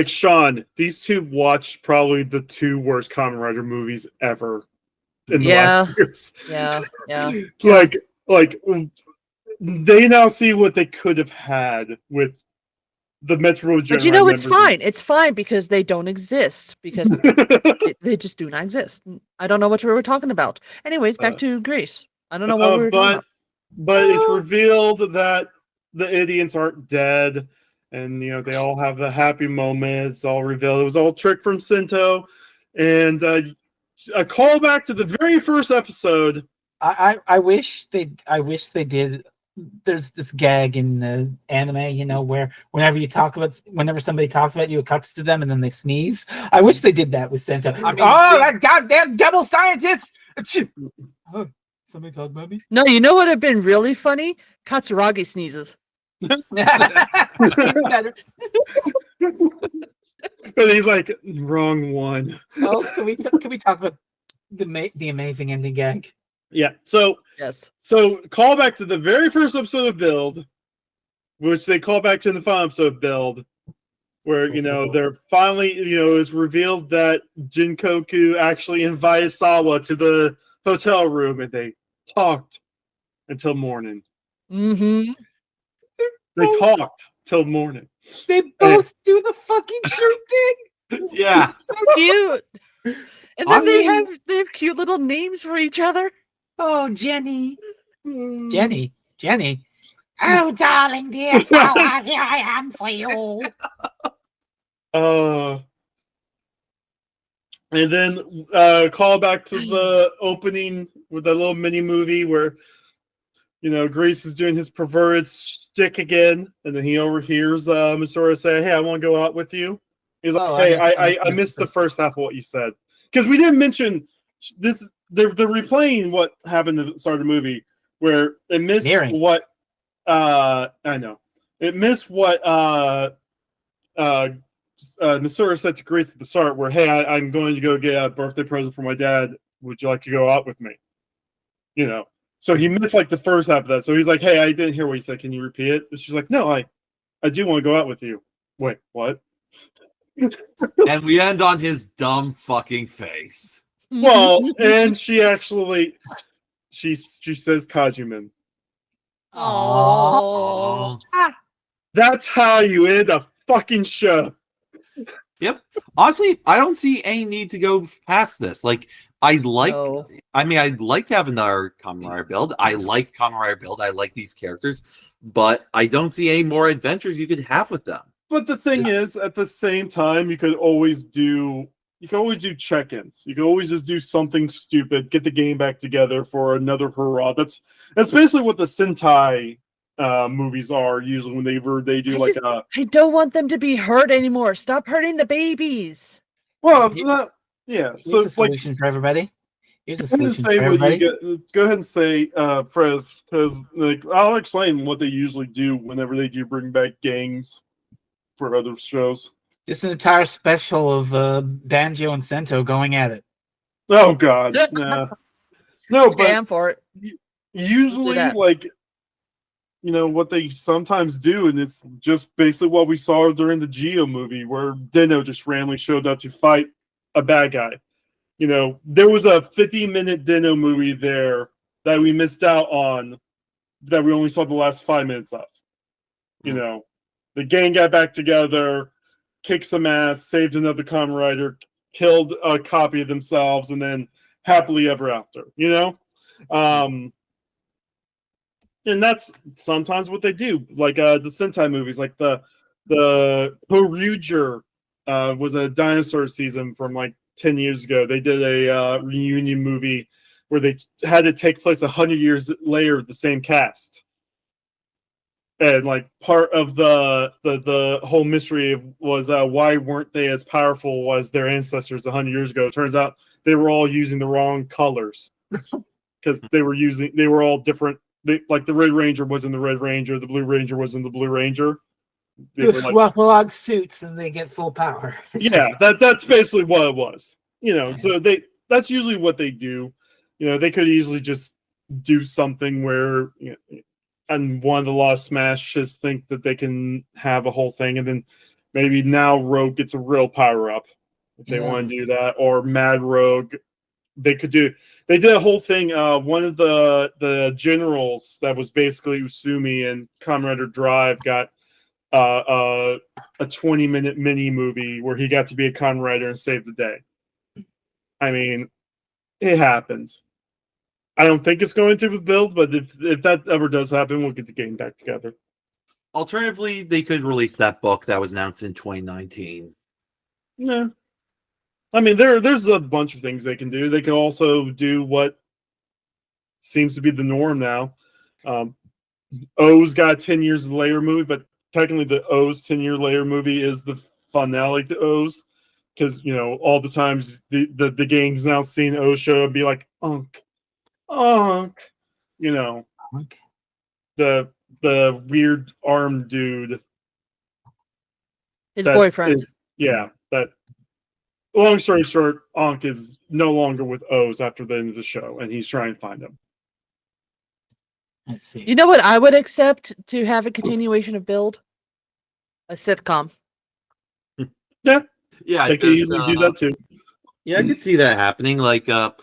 Speaker 1: Sean, these two watched probably the two worst Kamen Rider movies ever in the last years.
Speaker 2: Yeah.
Speaker 1: Like they now see what they could have had with the Metro.
Speaker 2: But you know, it's fine. It's fine because they don't exist. Because they just do not exist. I don't know what we were talking about. Anyways, back to Greece. I don't know what we were talking about.
Speaker 1: But it's revealed that the idiots aren't dead, and they all have a happy moment. It's all revealed. It was all a trick from Sinto, and a callback to the very first episode.
Speaker 4: I wish they did. There's this gag in the anime, where whenever somebody talks about you, it cuts to them and then they sneeze. I wish they did that with Sento. That goddamn double scientist! Oh, somebody talk about me?
Speaker 2: No, you know what would have been really funny? Katsuragi sneezes.
Speaker 4: Better.
Speaker 1: But he's like, wrong one.
Speaker 4: Oh, can we talk about the amazing ending gag?
Speaker 1: Yeah. So
Speaker 2: Yes.
Speaker 1: Call back to the very first episode of Build, which they call back to in the final episode of Build, where they're finally it's revealed that Jinkoku actually invited Sawa to the hotel room, and they talked until morning.
Speaker 2: Mm-hmm.
Speaker 1: They talked till morning.
Speaker 4: They both do the fucking shirt thing.
Speaker 3: Yeah.
Speaker 2: So cute. And then they have cute little names for each other.
Speaker 4: Oh, Jenny. Oh, darling dear Sawa, here I am for you.
Speaker 1: And then call back to the opening with that little mini movie where Grease is doing his perverted stick again, and then he overhears Misora say, "Hey, I want to go out with you." He's like, "Hey, I missed the first half of what you said because we didn't mention this." They're replaying what happened at the start of the movie, where it missed what I know. It missed what Misora said to Grace at the start, where, "Hey, I'm going to go get a birthday present for my dad. Would you like to go out with me?" So he missed like the first half of that. So he's like, "Hey, I didn't hear what you said. Can you repeat it?" And she's like, "No, I do want to go out with you." Wait, what?
Speaker 3: And we end on his dumb fucking face.
Speaker 1: Well, and she actually she says Kajuman.
Speaker 2: Oh.
Speaker 1: That's how you end a fucking show.
Speaker 3: Yep. Honestly, I don't see any need to go past this. Like, I like.
Speaker 2: So,
Speaker 3: I mean, I'd like to have another Kamen Rider build. I like Kamen Rider build. I like these characters, but I don't see any more adventures you could have with them.
Speaker 1: But the thing is, at the same time, you could always do check-ins. You could always just do something stupid, get the game back together for another hurrah. That's basically what the Sentai movies are usually when they do
Speaker 2: I don't want them to be hurt anymore. Stop hurting the babies.
Speaker 1: well, yeah.
Speaker 4: Here's
Speaker 1: So
Speaker 4: a solution for everybody. Here's a
Speaker 1: go ahead and
Speaker 4: solution
Speaker 1: say
Speaker 4: for
Speaker 1: what
Speaker 4: everybody.
Speaker 1: go ahead and say, Frez, because I'll explain what they usually do whenever they do bring back gangs for other shows.
Speaker 4: Just an entire special of Banjo and Sento going at it.
Speaker 1: Oh God, nah. No,
Speaker 2: Okay,
Speaker 1: but
Speaker 2: I'm for it.
Speaker 1: usually,
Speaker 2: that.
Speaker 1: like, what they sometimes do, and it's just basically what we saw during the Geo movie, where Dino just randomly showed up to fight a bad guy. There was a 50-minute Dino movie there that we missed out on, that we only saw the last 5 minutes of. The gang got back together, kicked some ass, saved another Kamen Rider, killed a copy of themselves, and then happily ever after. And that's sometimes what they do, like the Sentai movies, like the Horyuger was a dinosaur season from like 10 years ago. They did a reunion movie where they had to take place 100 years later with the same cast. And like part of the whole mystery was why weren't they as powerful as their ancestors 100 years ago? It turns out they were all using the wrong colors because they were all different. Like the Red Ranger wasn't the Red Ranger, the Blue Ranger wasn't the Blue Ranger.
Speaker 4: They swap along suits and they get full power.
Speaker 1: Yeah, that's basically what it was. So that's usually what they do. They could easily just do something where and one of the Lost Smash just think that they can have a whole thing, and then maybe now Rogue gets a real power up if they want to do that, or Mad Rogue. They did a whole thing. One of the generals that was basically Usumi and Kamen Rider Drive got a 20-minute mini movie where he got to be a Kamen Rider and save the day. I mean, it happens. I don't think it's going to build, but if that ever does happen, we'll get the game back together.
Speaker 3: Alternatively, they could release that book that was announced in 2019.
Speaker 1: Yeah. I mean, there's a bunch of things they can do. They can also do what seems to be the norm now. O's got a 10 years later movie, but technically the O's 10-year later movie is the finale to O's, because all the times the gang's now seen O show and be like Unk, the weird arm dude,
Speaker 2: His boyfriend.
Speaker 1: That. Long story short, Ankh is no longer with O's after the end of the show, and he's trying to find him.
Speaker 4: I see.
Speaker 2: You know what I would accept to have a continuation of Build? A sitcom.
Speaker 1: Yeah,
Speaker 3: Yeah,
Speaker 1: they can easily do that too.
Speaker 3: Yeah, I could see that happening. Like a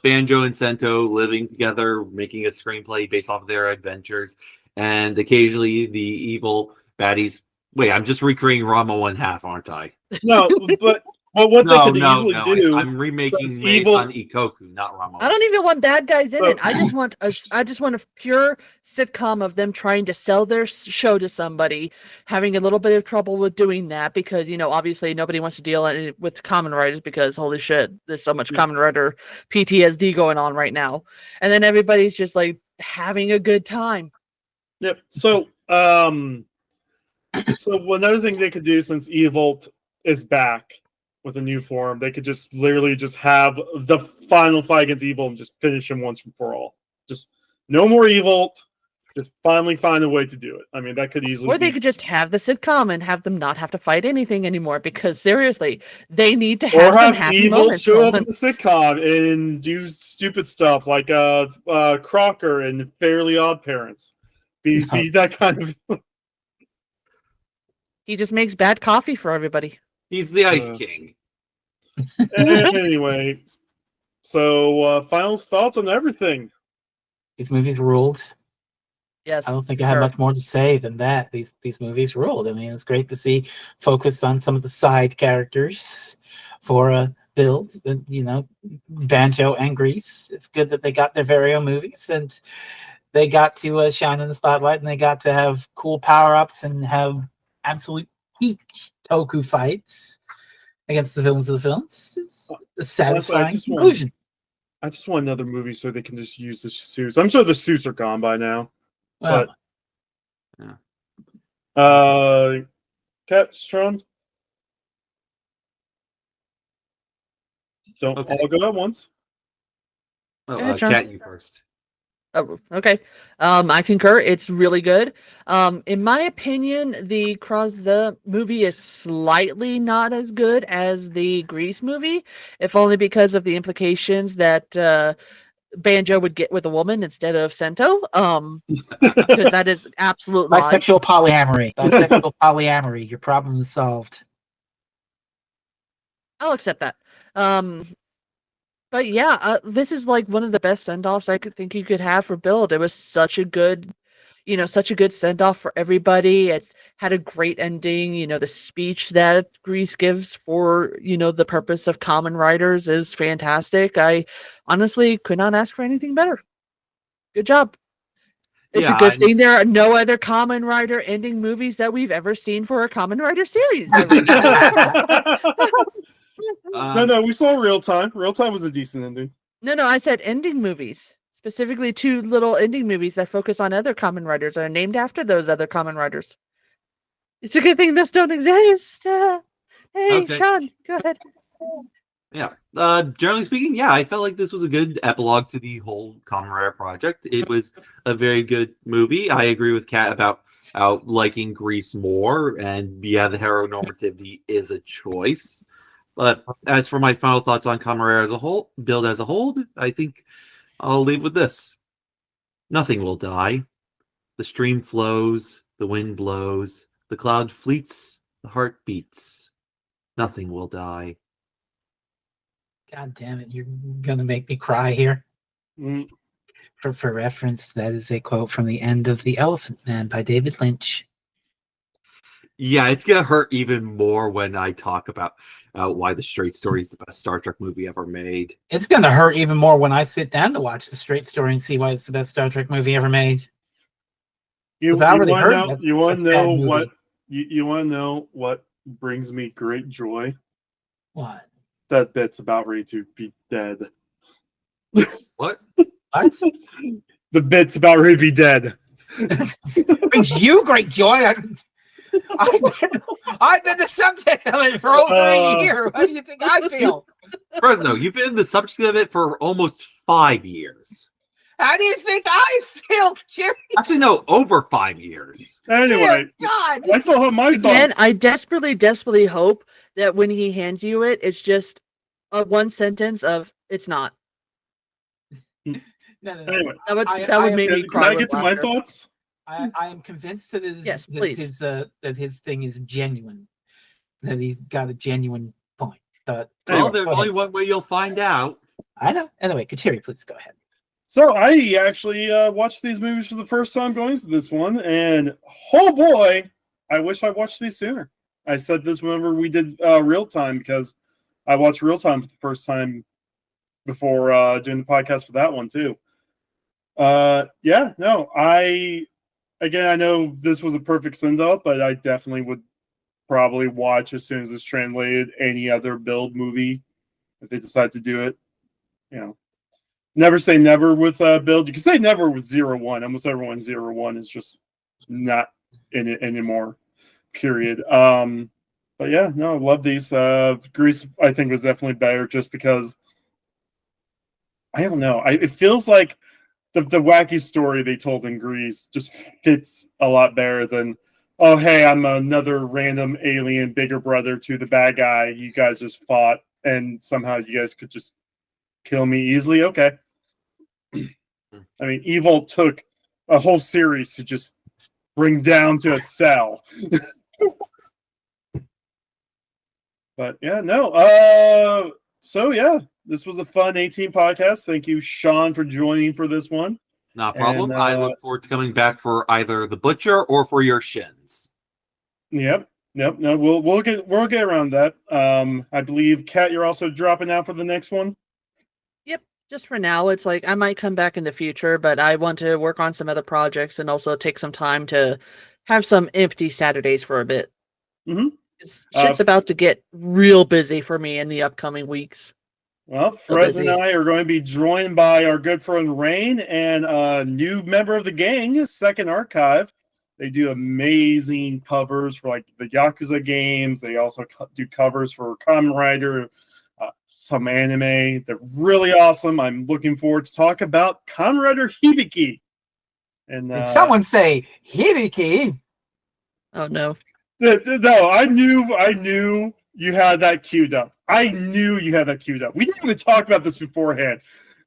Speaker 3: Banjo and Sento living together, making a screenplay based off of their adventures, and occasionally the evil baddies. Wait, I'm just recreating Rama 1/2, aren't I?
Speaker 1: No, but what they could easily do.
Speaker 3: I'm remaking
Speaker 1: evil...
Speaker 3: Mason Ikoku, not Rama.
Speaker 2: I don't even want bad guys in it. I just want a pure sitcom of them trying to sell their show to somebody, having a little bit of trouble with doing that because obviously nobody wants to deal with Kamen Riders because holy shit, there's so much Kamen Rider PTSD going on right now, and then everybody's just like having a good time.
Speaker 1: Yep. So another thing they could do, since Evolt is back with a new form, they could just literally just have the final fight against Evil and just finish him once and for all. Just no more Evolt. Just finally find a way to do it. I mean, that could easily.
Speaker 2: Or they could just have the sitcom and have them not have to fight anything anymore, because seriously, they need to have some happy
Speaker 1: Evil
Speaker 2: moments.
Speaker 1: show up in the sitcom and do stupid stuff like Crocker and Fairly Odd Parents. Be that kind of.
Speaker 2: He just makes bad coffee for everybody.
Speaker 3: He's the Ice King.
Speaker 1: Anyway, so final thoughts on everything.
Speaker 4: These movies ruled.
Speaker 2: Yes,
Speaker 4: I don't think I have much more to say than that. These movies ruled. I mean, it's great to see focus on some of the side characters for build. Banjo and Grease. It's good that they got their very own movies and they got to shine in the spotlight and they got to have cool power ups and have absolute peak toku fights against the villains of the films. It's a satisfying conclusion.
Speaker 1: I just want another movie so they can just use the suits. I'm sure the suits are gone by now.
Speaker 4: Well,
Speaker 1: Cat Strong. Don't
Speaker 3: Okay.
Speaker 1: all go at once.
Speaker 3: Oh,
Speaker 2: John.
Speaker 3: Cat, you first.
Speaker 2: Oh, okay. I concur. It's really good. In my opinion, the CrossZ movie is slightly not as good as the Grease movie, if only because of the implications that Banjo would get with a woman instead of Sento. Because that is absolute lies.
Speaker 4: bisexual polyamory. Bisexual polyamory. Your problem is solved.
Speaker 2: I'll accept that. But yeah, this is like one of the best send-offs I could think you could have for Build. It was such a good send-off for everybody. It had a great ending. The speech that Grease gives for, the purpose of Kamen Riders is fantastic. I honestly could not ask for anything better. Good job. It's a good thing there are no other Kamen Rider ending movies that we've ever seen for a Kamen Rider series.
Speaker 1: No, we saw Real Time. Real Time was a decent ending.
Speaker 2: No, I said ending movies. Specifically 2 little ending movies that focus on other Kamen Riders and are named after those other Kamen Riders. It's a good thing those don't exist. Hey,
Speaker 3: Okay.
Speaker 2: Sean, go ahead.
Speaker 3: Yeah. Generally speaking, yeah, I felt like this was a good epilogue to the whole Kamen Rider project. It was a very good movie. I agree with Kat about liking Grease more, and yeah, the heteronormativity is a choice. But as for my final thoughts on Kamen Rider as a whole, Build as a whole, I think I'll leave with this. Nothing will die. The stream flows, the wind blows, the cloud fleets, the heart beats. Nothing will die.
Speaker 4: God damn it, you're gonna make me cry here.
Speaker 1: Mm.
Speaker 4: For reference, that is a quote from the end of The Elephant Man by David Lynch.
Speaker 3: Yeah, it's gonna hurt even more when I talk about why The Straight Story is the best Star Trek movie ever made.
Speaker 4: It's gonna hurt even more when I sit down to watch The Straight Story and see why it's the best Star Trek movie ever made.
Speaker 1: You
Speaker 4: 'Cause I already
Speaker 1: want
Speaker 4: heard
Speaker 1: to know?
Speaker 4: that's
Speaker 1: You want
Speaker 4: a
Speaker 1: to
Speaker 4: sad
Speaker 1: know
Speaker 4: movie.
Speaker 1: what? You want to know what brings me great joy?
Speaker 4: What?
Speaker 1: That bit's about ready to be dead.
Speaker 3: What?
Speaker 4: What?
Speaker 1: The bit's about ready to be dead.
Speaker 4: Brings you great joy. I've been the subject of it for over a year. How do you think I feel?
Speaker 3: Fresno, you've been the subject of it for almost 5 years.
Speaker 4: How do you think I feel, Jerry?
Speaker 3: Actually, no, over 5 years.
Speaker 1: Anyway,
Speaker 4: Dear God.
Speaker 1: I still have my
Speaker 2: Again,
Speaker 1: thoughts.
Speaker 2: I desperately hope that when he hands you it, it's just a one sentence of "it's not."
Speaker 4: No.
Speaker 1: Anyway,
Speaker 2: That would make me
Speaker 1: can
Speaker 2: cry.
Speaker 1: I get to my
Speaker 2: laughter.
Speaker 1: thoughts?
Speaker 4: I am convinced that
Speaker 2: Yes, please.
Speaker 4: that his thing is genuine. That he's got a genuine point. But
Speaker 3: Well,
Speaker 1: Anyway,
Speaker 3: there's
Speaker 4: go
Speaker 3: only
Speaker 4: ahead.
Speaker 3: one way you'll find out.
Speaker 4: I know. Anyway, Kachiri, please go ahead.
Speaker 1: So I actually watched these movies for the first time going to this one, and oh boy, I wish I watched these sooner. I said this whenever we did Real Time because I watched Real Time for the first time before doing the podcast for that one too. Yeah, no, I know this was a perfect send up, but I definitely would probably watch as soon as it's translated any other Build movie if they decide to do it. You know, never say never with Build. You can say never with 0-1. Almost everyone 0-1 is just not in it anymore. Period. But yeah, no, I love these. Grease, I think, was definitely better just because I don't know. It feels like the wacky story they told in Grease just fits a lot better than, oh, hey, I'm another random alien bigger brother to the bad guy. You guys just fought, and somehow you guys could just kill me easily. Okay. I mean, Evil took a whole series to just bring down to a cell. But yeah, no. So yeah, this was a fun 18 podcast. Thank you, Sean, for joining for this one.
Speaker 3: Not a problem.
Speaker 1: And,
Speaker 3: I look forward to coming back for either the Butcher or for your shins.
Speaker 1: Yep. Nope, no, we'll get around that. I believe Kat, you're also dropping out for the next one.
Speaker 2: Yep. Just for now, it's like I might come back in the future, but I want to work on some other projects and also take some time to have some empty Saturdays for a bit.
Speaker 1: Mm-hmm.
Speaker 2: Shit's about to get real busy for me in the upcoming weeks.
Speaker 1: Well, Fred and I are going to be joined by our good friend Rain and a new member of the gang, Second Archive. They do amazing covers for like the Yakuza games. They also do covers for Kamen Rider, some anime. They're really awesome. I'm looking forward to talk about Kamen Rider Hibiki. And
Speaker 4: did someone say Hibiki?
Speaker 2: Oh no.
Speaker 1: No, I knew you had that queued up. I knew you had that queued up. We didn't even talk about this beforehand,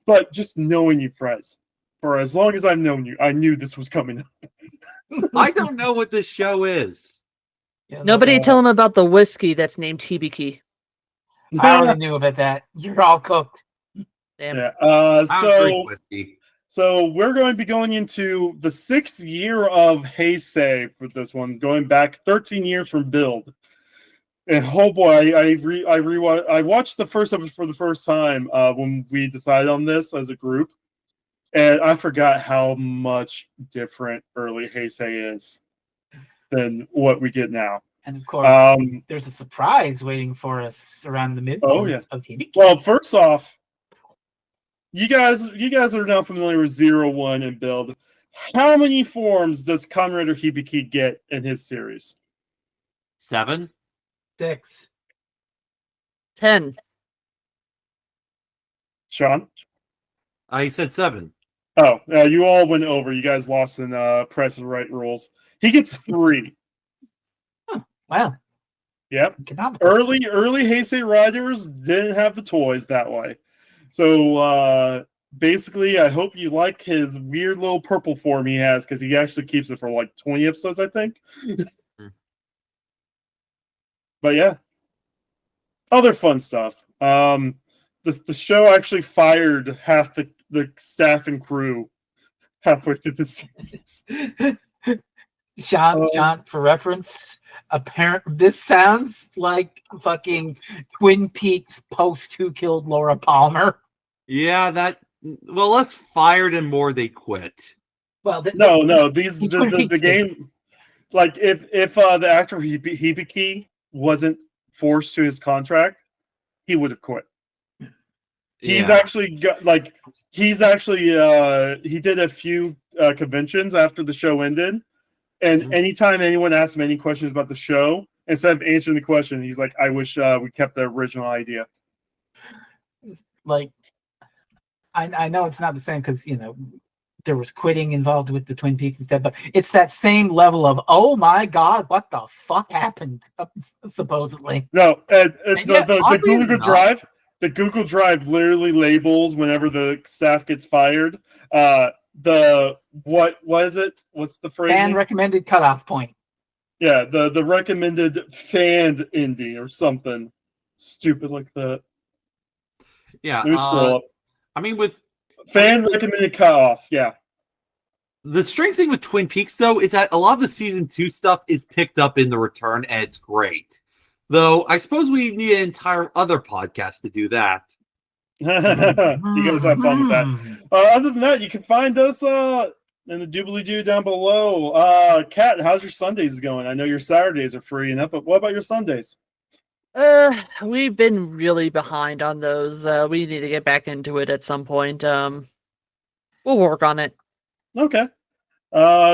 Speaker 1: but just knowing you, Frez, for as long as I've known you, I knew this was coming up.
Speaker 3: I don't know what this show is.
Speaker 4: Yeah,
Speaker 2: Nobody tell him about the whiskey that's named Hibiki.
Speaker 4: I already knew about that. You're all cooked.
Speaker 2: Damn.
Speaker 1: Yeah.
Speaker 3: I don't drink whiskey.
Speaker 1: So we're going to be going into the 6th year of Heisei for this one, going back 13 years from build. And oh boy, I watched the first episode for the first time when we decided on this as a group, and I forgot how much different early Heisei is than what we get now.
Speaker 4: And of course, there's a surprise waiting for us around the midpoint of Hibiki.
Speaker 1: Well, first off, you guys are now familiar with 01 and build. How many forms does Kamen Rider Hibiki get in his series?
Speaker 3: 7?
Speaker 4: 6.
Speaker 2: 10.
Speaker 1: Sean?
Speaker 3: I said 7.
Speaker 1: Oh, you all went over. You guys lost in Price is Right rules. He gets 3.
Speaker 4: Huh. Wow.
Speaker 1: Yep.
Speaker 4: Economical.
Speaker 1: Early Heisei Riders didn't have the toys that way. So basically, I hope you like his weird little purple form he has, because he actually keeps it for like 20 episodes, I think. But yeah, other fun stuff. The show actually fired half the staff and crew halfway through the series.
Speaker 4: Sean, for reference, this sounds like fucking Twin Peaks post Who Killed Laura Palmer.
Speaker 3: Yeah, less fired and more they quit.
Speaker 4: Well,
Speaker 1: the game, like if the actor Hibiki wasn't forced to his contract, he would have quit. He's actually he did a few conventions after the show ended. And anytime anyone asked him any questions about the show, instead of answering the question, he's like, I wish we kept the original idea.
Speaker 4: Like, I know it's not the same because, there was quitting involved with the Twin Peaks instead, but it's that same level of, oh my God, what the fuck happened, supposedly.
Speaker 1: No, the Google Drive, the Google Drive literally labels whenever the staff gets fired. What is it? What's the phrase?
Speaker 4: Fan recommended cutoff point.
Speaker 1: Yeah, the recommended fanned indie or something stupid like that.
Speaker 3: Yeah.
Speaker 1: Let me scroll up.
Speaker 3: I mean, with
Speaker 1: fan recommended cutoff. Yeah.
Speaker 3: The strange thing with Twin Peaks, though, is that a lot of the season 2 stuff is picked up in the return, and it's great. Though I suppose we need an entire other podcast to do that.
Speaker 1: You guys have fun with that. Other than that, you can find us in the doobly-doo down below. Kat, how's your Sundays going? I know your Saturdays are free enough, but what about your Sundays?
Speaker 2: We've been really behind on those. We need to get back into it at some point. We'll work on it.
Speaker 1: Okay.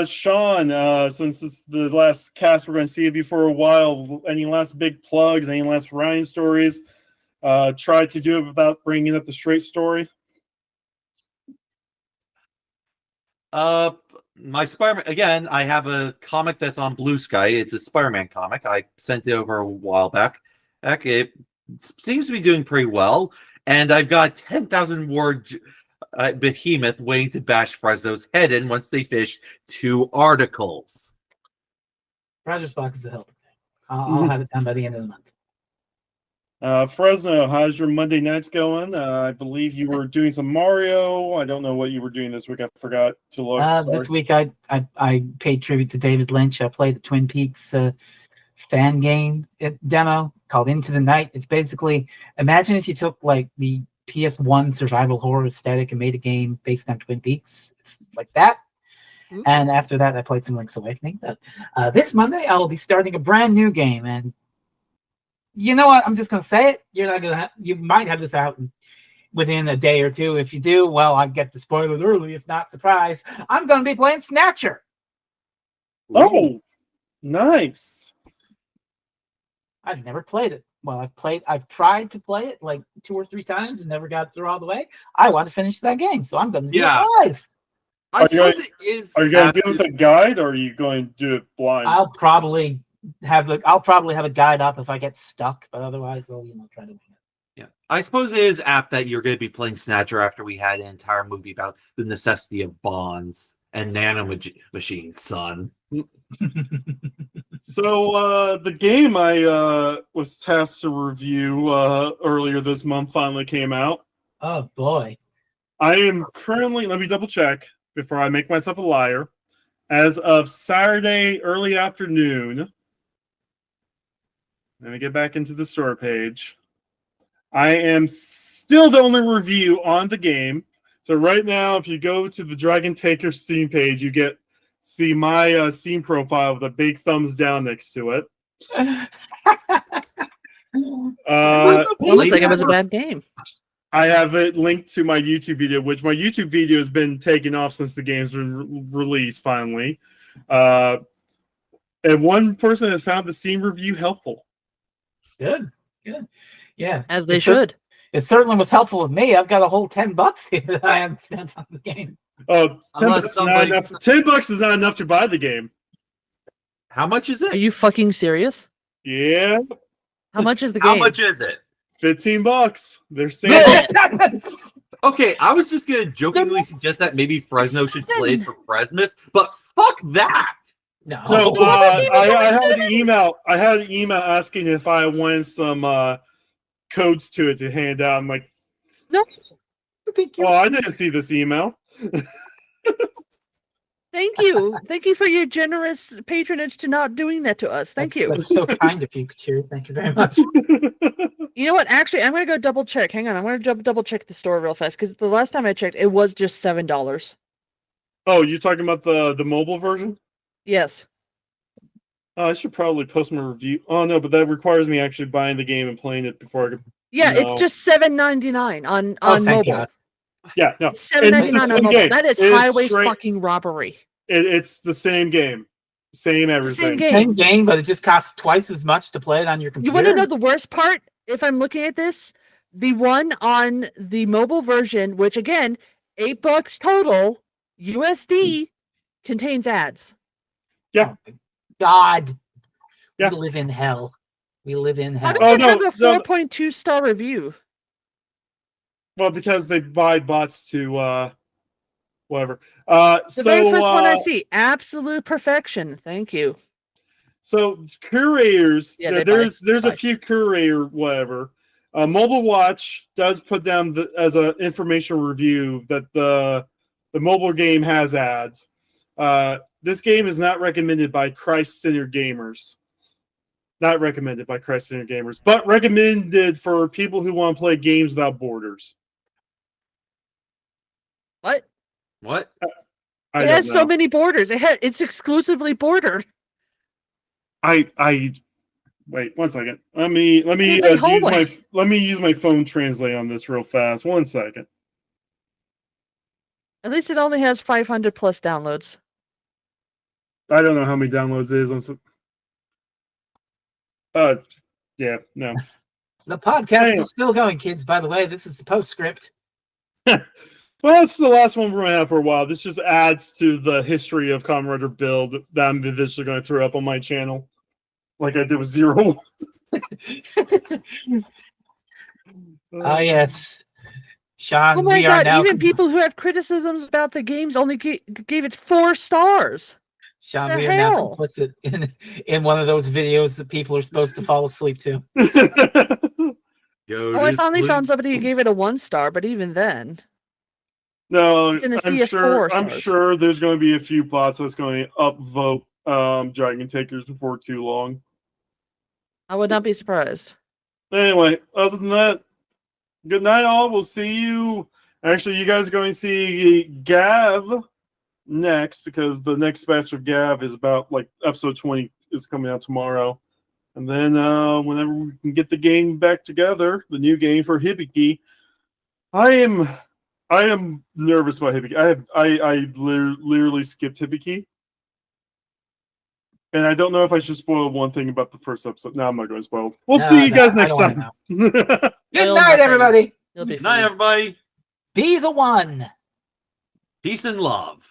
Speaker 1: Sean, since this is the last cast we're going to see of you for a while, any last big plugs, any last Ryan stories? Try to do it without bringing up the straight story.
Speaker 3: My Spider-Man, again, I have a comic that's on Blue Sky. It's a Spider-Man comic. I sent it over a while back. It seems to be doing pretty well. And I've got 10,000 word behemoth waiting to bash Fresno's head in once they finish 2 articles.
Speaker 4: Roger's box is a help. I'll have it done by the end of the month.
Speaker 1: Fresno, how's your Monday nights going? I believe you were doing some Mario. I don't know what you were doing this week. I forgot to look.
Speaker 4: This week I paid tribute to David Lynch. I played the Twin Peaks fan game demo called Into the Night. It's basically, imagine if you took like the PS1 survival horror aesthetic and made a game based on Twin Peaks. It's like that.
Speaker 2: Ooh.
Speaker 4: And after that, I played some Link's Awakening. But this Monday, I will be starting a brand new game. And you know what? I'm just going to say it. You're not going to. You might have this out within a day or two. If you do, well, I get the spoilers early. If not, surprise. I'm going to be playing Snatcher.
Speaker 1: Oh, nice.
Speaker 4: I've never played it. Well, I've tried to play it like 2 or 3 times and never got through all the way. I want to finish that game, so I'm going to do it live.
Speaker 3: I suppose it is.
Speaker 1: Are you going to give us a guide, or are you going to do it blind?
Speaker 4: I'll probably have a guide up if I get stuck, but otherwise I'll try to win it.
Speaker 3: Yeah, I suppose it is apt that you're going to be playing Snatcher after we had an entire movie about the necessity of bonds and machines, son.
Speaker 1: So the game I was tasked to review earlier this month finally came out.
Speaker 4: Oh boy.
Speaker 1: I am currently, let me double check before I make myself a liar. As of Saturday early afternoon, let me get back into the store page. I am still the only review on the game. So right now, if you go to the Dragon Taker Steam page, you see my Steam profile with a big thumbs down next to it.
Speaker 2: Looks like it was a bad game.
Speaker 1: I have it linked to my YouTube video, which my YouTube video has been taken off since the game's been released finally. And one person has found the Steam review helpful.
Speaker 4: Good. Yeah.
Speaker 2: As they should.
Speaker 4: It certainly was helpful with me. I've got a whole $10 here that I haven't spent on the game.
Speaker 1: Oh, $10 is not enough to buy the game.
Speaker 3: How much is it?
Speaker 2: Are you fucking serious?
Speaker 1: Yeah.
Speaker 2: How much is the game?
Speaker 3: How much is it?
Speaker 1: $15. They're saying.
Speaker 3: Okay, I was just gonna jokingly suggest that maybe Fresno should play it for Fresmas, but fuck that.
Speaker 4: No.
Speaker 1: I had an email. I had an email asking if I wanted some codes to it to hand out. I'm like,
Speaker 2: No.
Speaker 1: well, I didn't see this email.
Speaker 2: Thank you. Thank you for your generous patronage to not doing that to us. Thank you.
Speaker 4: That's so kind of you, Cheer. Thank you very much.
Speaker 2: You know what? Actually, I'm going to go double check. Hang on. I'm going to double check the store real fast because the last time I checked, it was just $7.
Speaker 1: Oh, you're talking about the mobile version?
Speaker 2: Yes.
Speaker 1: I should probably post my review. Oh, no, but that requires me actually buying the game and playing it before I can.
Speaker 2: Yeah,
Speaker 1: No.
Speaker 2: it's just $7.99 on
Speaker 4: Thank
Speaker 2: mobile.
Speaker 4: God.
Speaker 1: Yeah, no.
Speaker 2: It's $7.99 on mobile.
Speaker 1: Game.
Speaker 2: That is highway fucking robbery.
Speaker 1: It's the same game. Same everything.
Speaker 2: Same game.
Speaker 4: Same game, but it just costs twice as much to play it on your computer.
Speaker 2: You want to know the worst part? If I'm looking at this, the one on the mobile version, which again, $8 total USD, contains ads.
Speaker 1: Yeah.
Speaker 4: Oh, God.
Speaker 1: Yeah.
Speaker 4: We live in hell. We live in
Speaker 2: How
Speaker 4: hell.
Speaker 2: does it have a 4.2 star review?
Speaker 1: Well, because they buy bots to whatever.
Speaker 2: The very first one I see, absolute perfection. Thank you.
Speaker 1: So curators,
Speaker 2: Yeah,
Speaker 1: there's a few curator whatever. Mobile Watch does put down as an information review that the mobile game has ads. This game is not recommended by Christ-centered gamers. Not recommended by Christ-centered gamers, but recommended for people who want to play games without borders.
Speaker 2: What?
Speaker 1: I
Speaker 2: It
Speaker 1: don't
Speaker 2: has
Speaker 1: know.
Speaker 2: so many borders. It's exclusively bordered.
Speaker 1: I wait 1 second. Let me use my phone translate on this real fast. 1 second.
Speaker 2: At least it only has 500 plus downloads.
Speaker 1: I don't know how many downloads it is on some. Yeah, no.
Speaker 4: The podcast is still going, kids. By the way, this is the postscript.
Speaker 1: Well, it's the last one we're going to have for a while. This just adds to the history of Kamen Rider build that I'm eventually going to throw up on my channel, like I did with Zero.
Speaker 4: Oh, yes. Sean,
Speaker 2: Oh my
Speaker 4: we are
Speaker 2: god,
Speaker 4: now.
Speaker 2: even people who have criticisms about the games only gave it 4 stars.
Speaker 4: Sean,
Speaker 2: the
Speaker 4: we are now
Speaker 2: hell?
Speaker 4: complicit in one of those videos that people are supposed to fall asleep to.
Speaker 2: Oh, I finally found somebody who gave it a 1 star, but even then.
Speaker 1: No,
Speaker 2: It's in a
Speaker 1: I'm
Speaker 2: sea of
Speaker 1: sure.
Speaker 2: 4
Speaker 1: I'm
Speaker 2: stars.
Speaker 1: sure there's going to be a few bots that's going to upvote Dragon Takers before too long.
Speaker 2: I would not be surprised.
Speaker 1: Anyway, other than that, good night, all. We'll see you. Actually, you guys are going to see Gav next because the next batch of Gav is about like episode 20 is coming out tomorrow. And then whenever we can get the game back together, the new game for Hibiki, I am nervous about Hibiki. I literally skipped Hibiki. And I don't know if I should spoil one thing about the first episode. No, I'm not going to spoil. We'll see you guys next time.
Speaker 4: Good
Speaker 2: You'll
Speaker 4: night,
Speaker 2: nothing.
Speaker 4: everybody.
Speaker 2: You'll be
Speaker 3: Good night,
Speaker 2: fine.
Speaker 3: everybody.
Speaker 4: Be the one.
Speaker 3: Peace and love.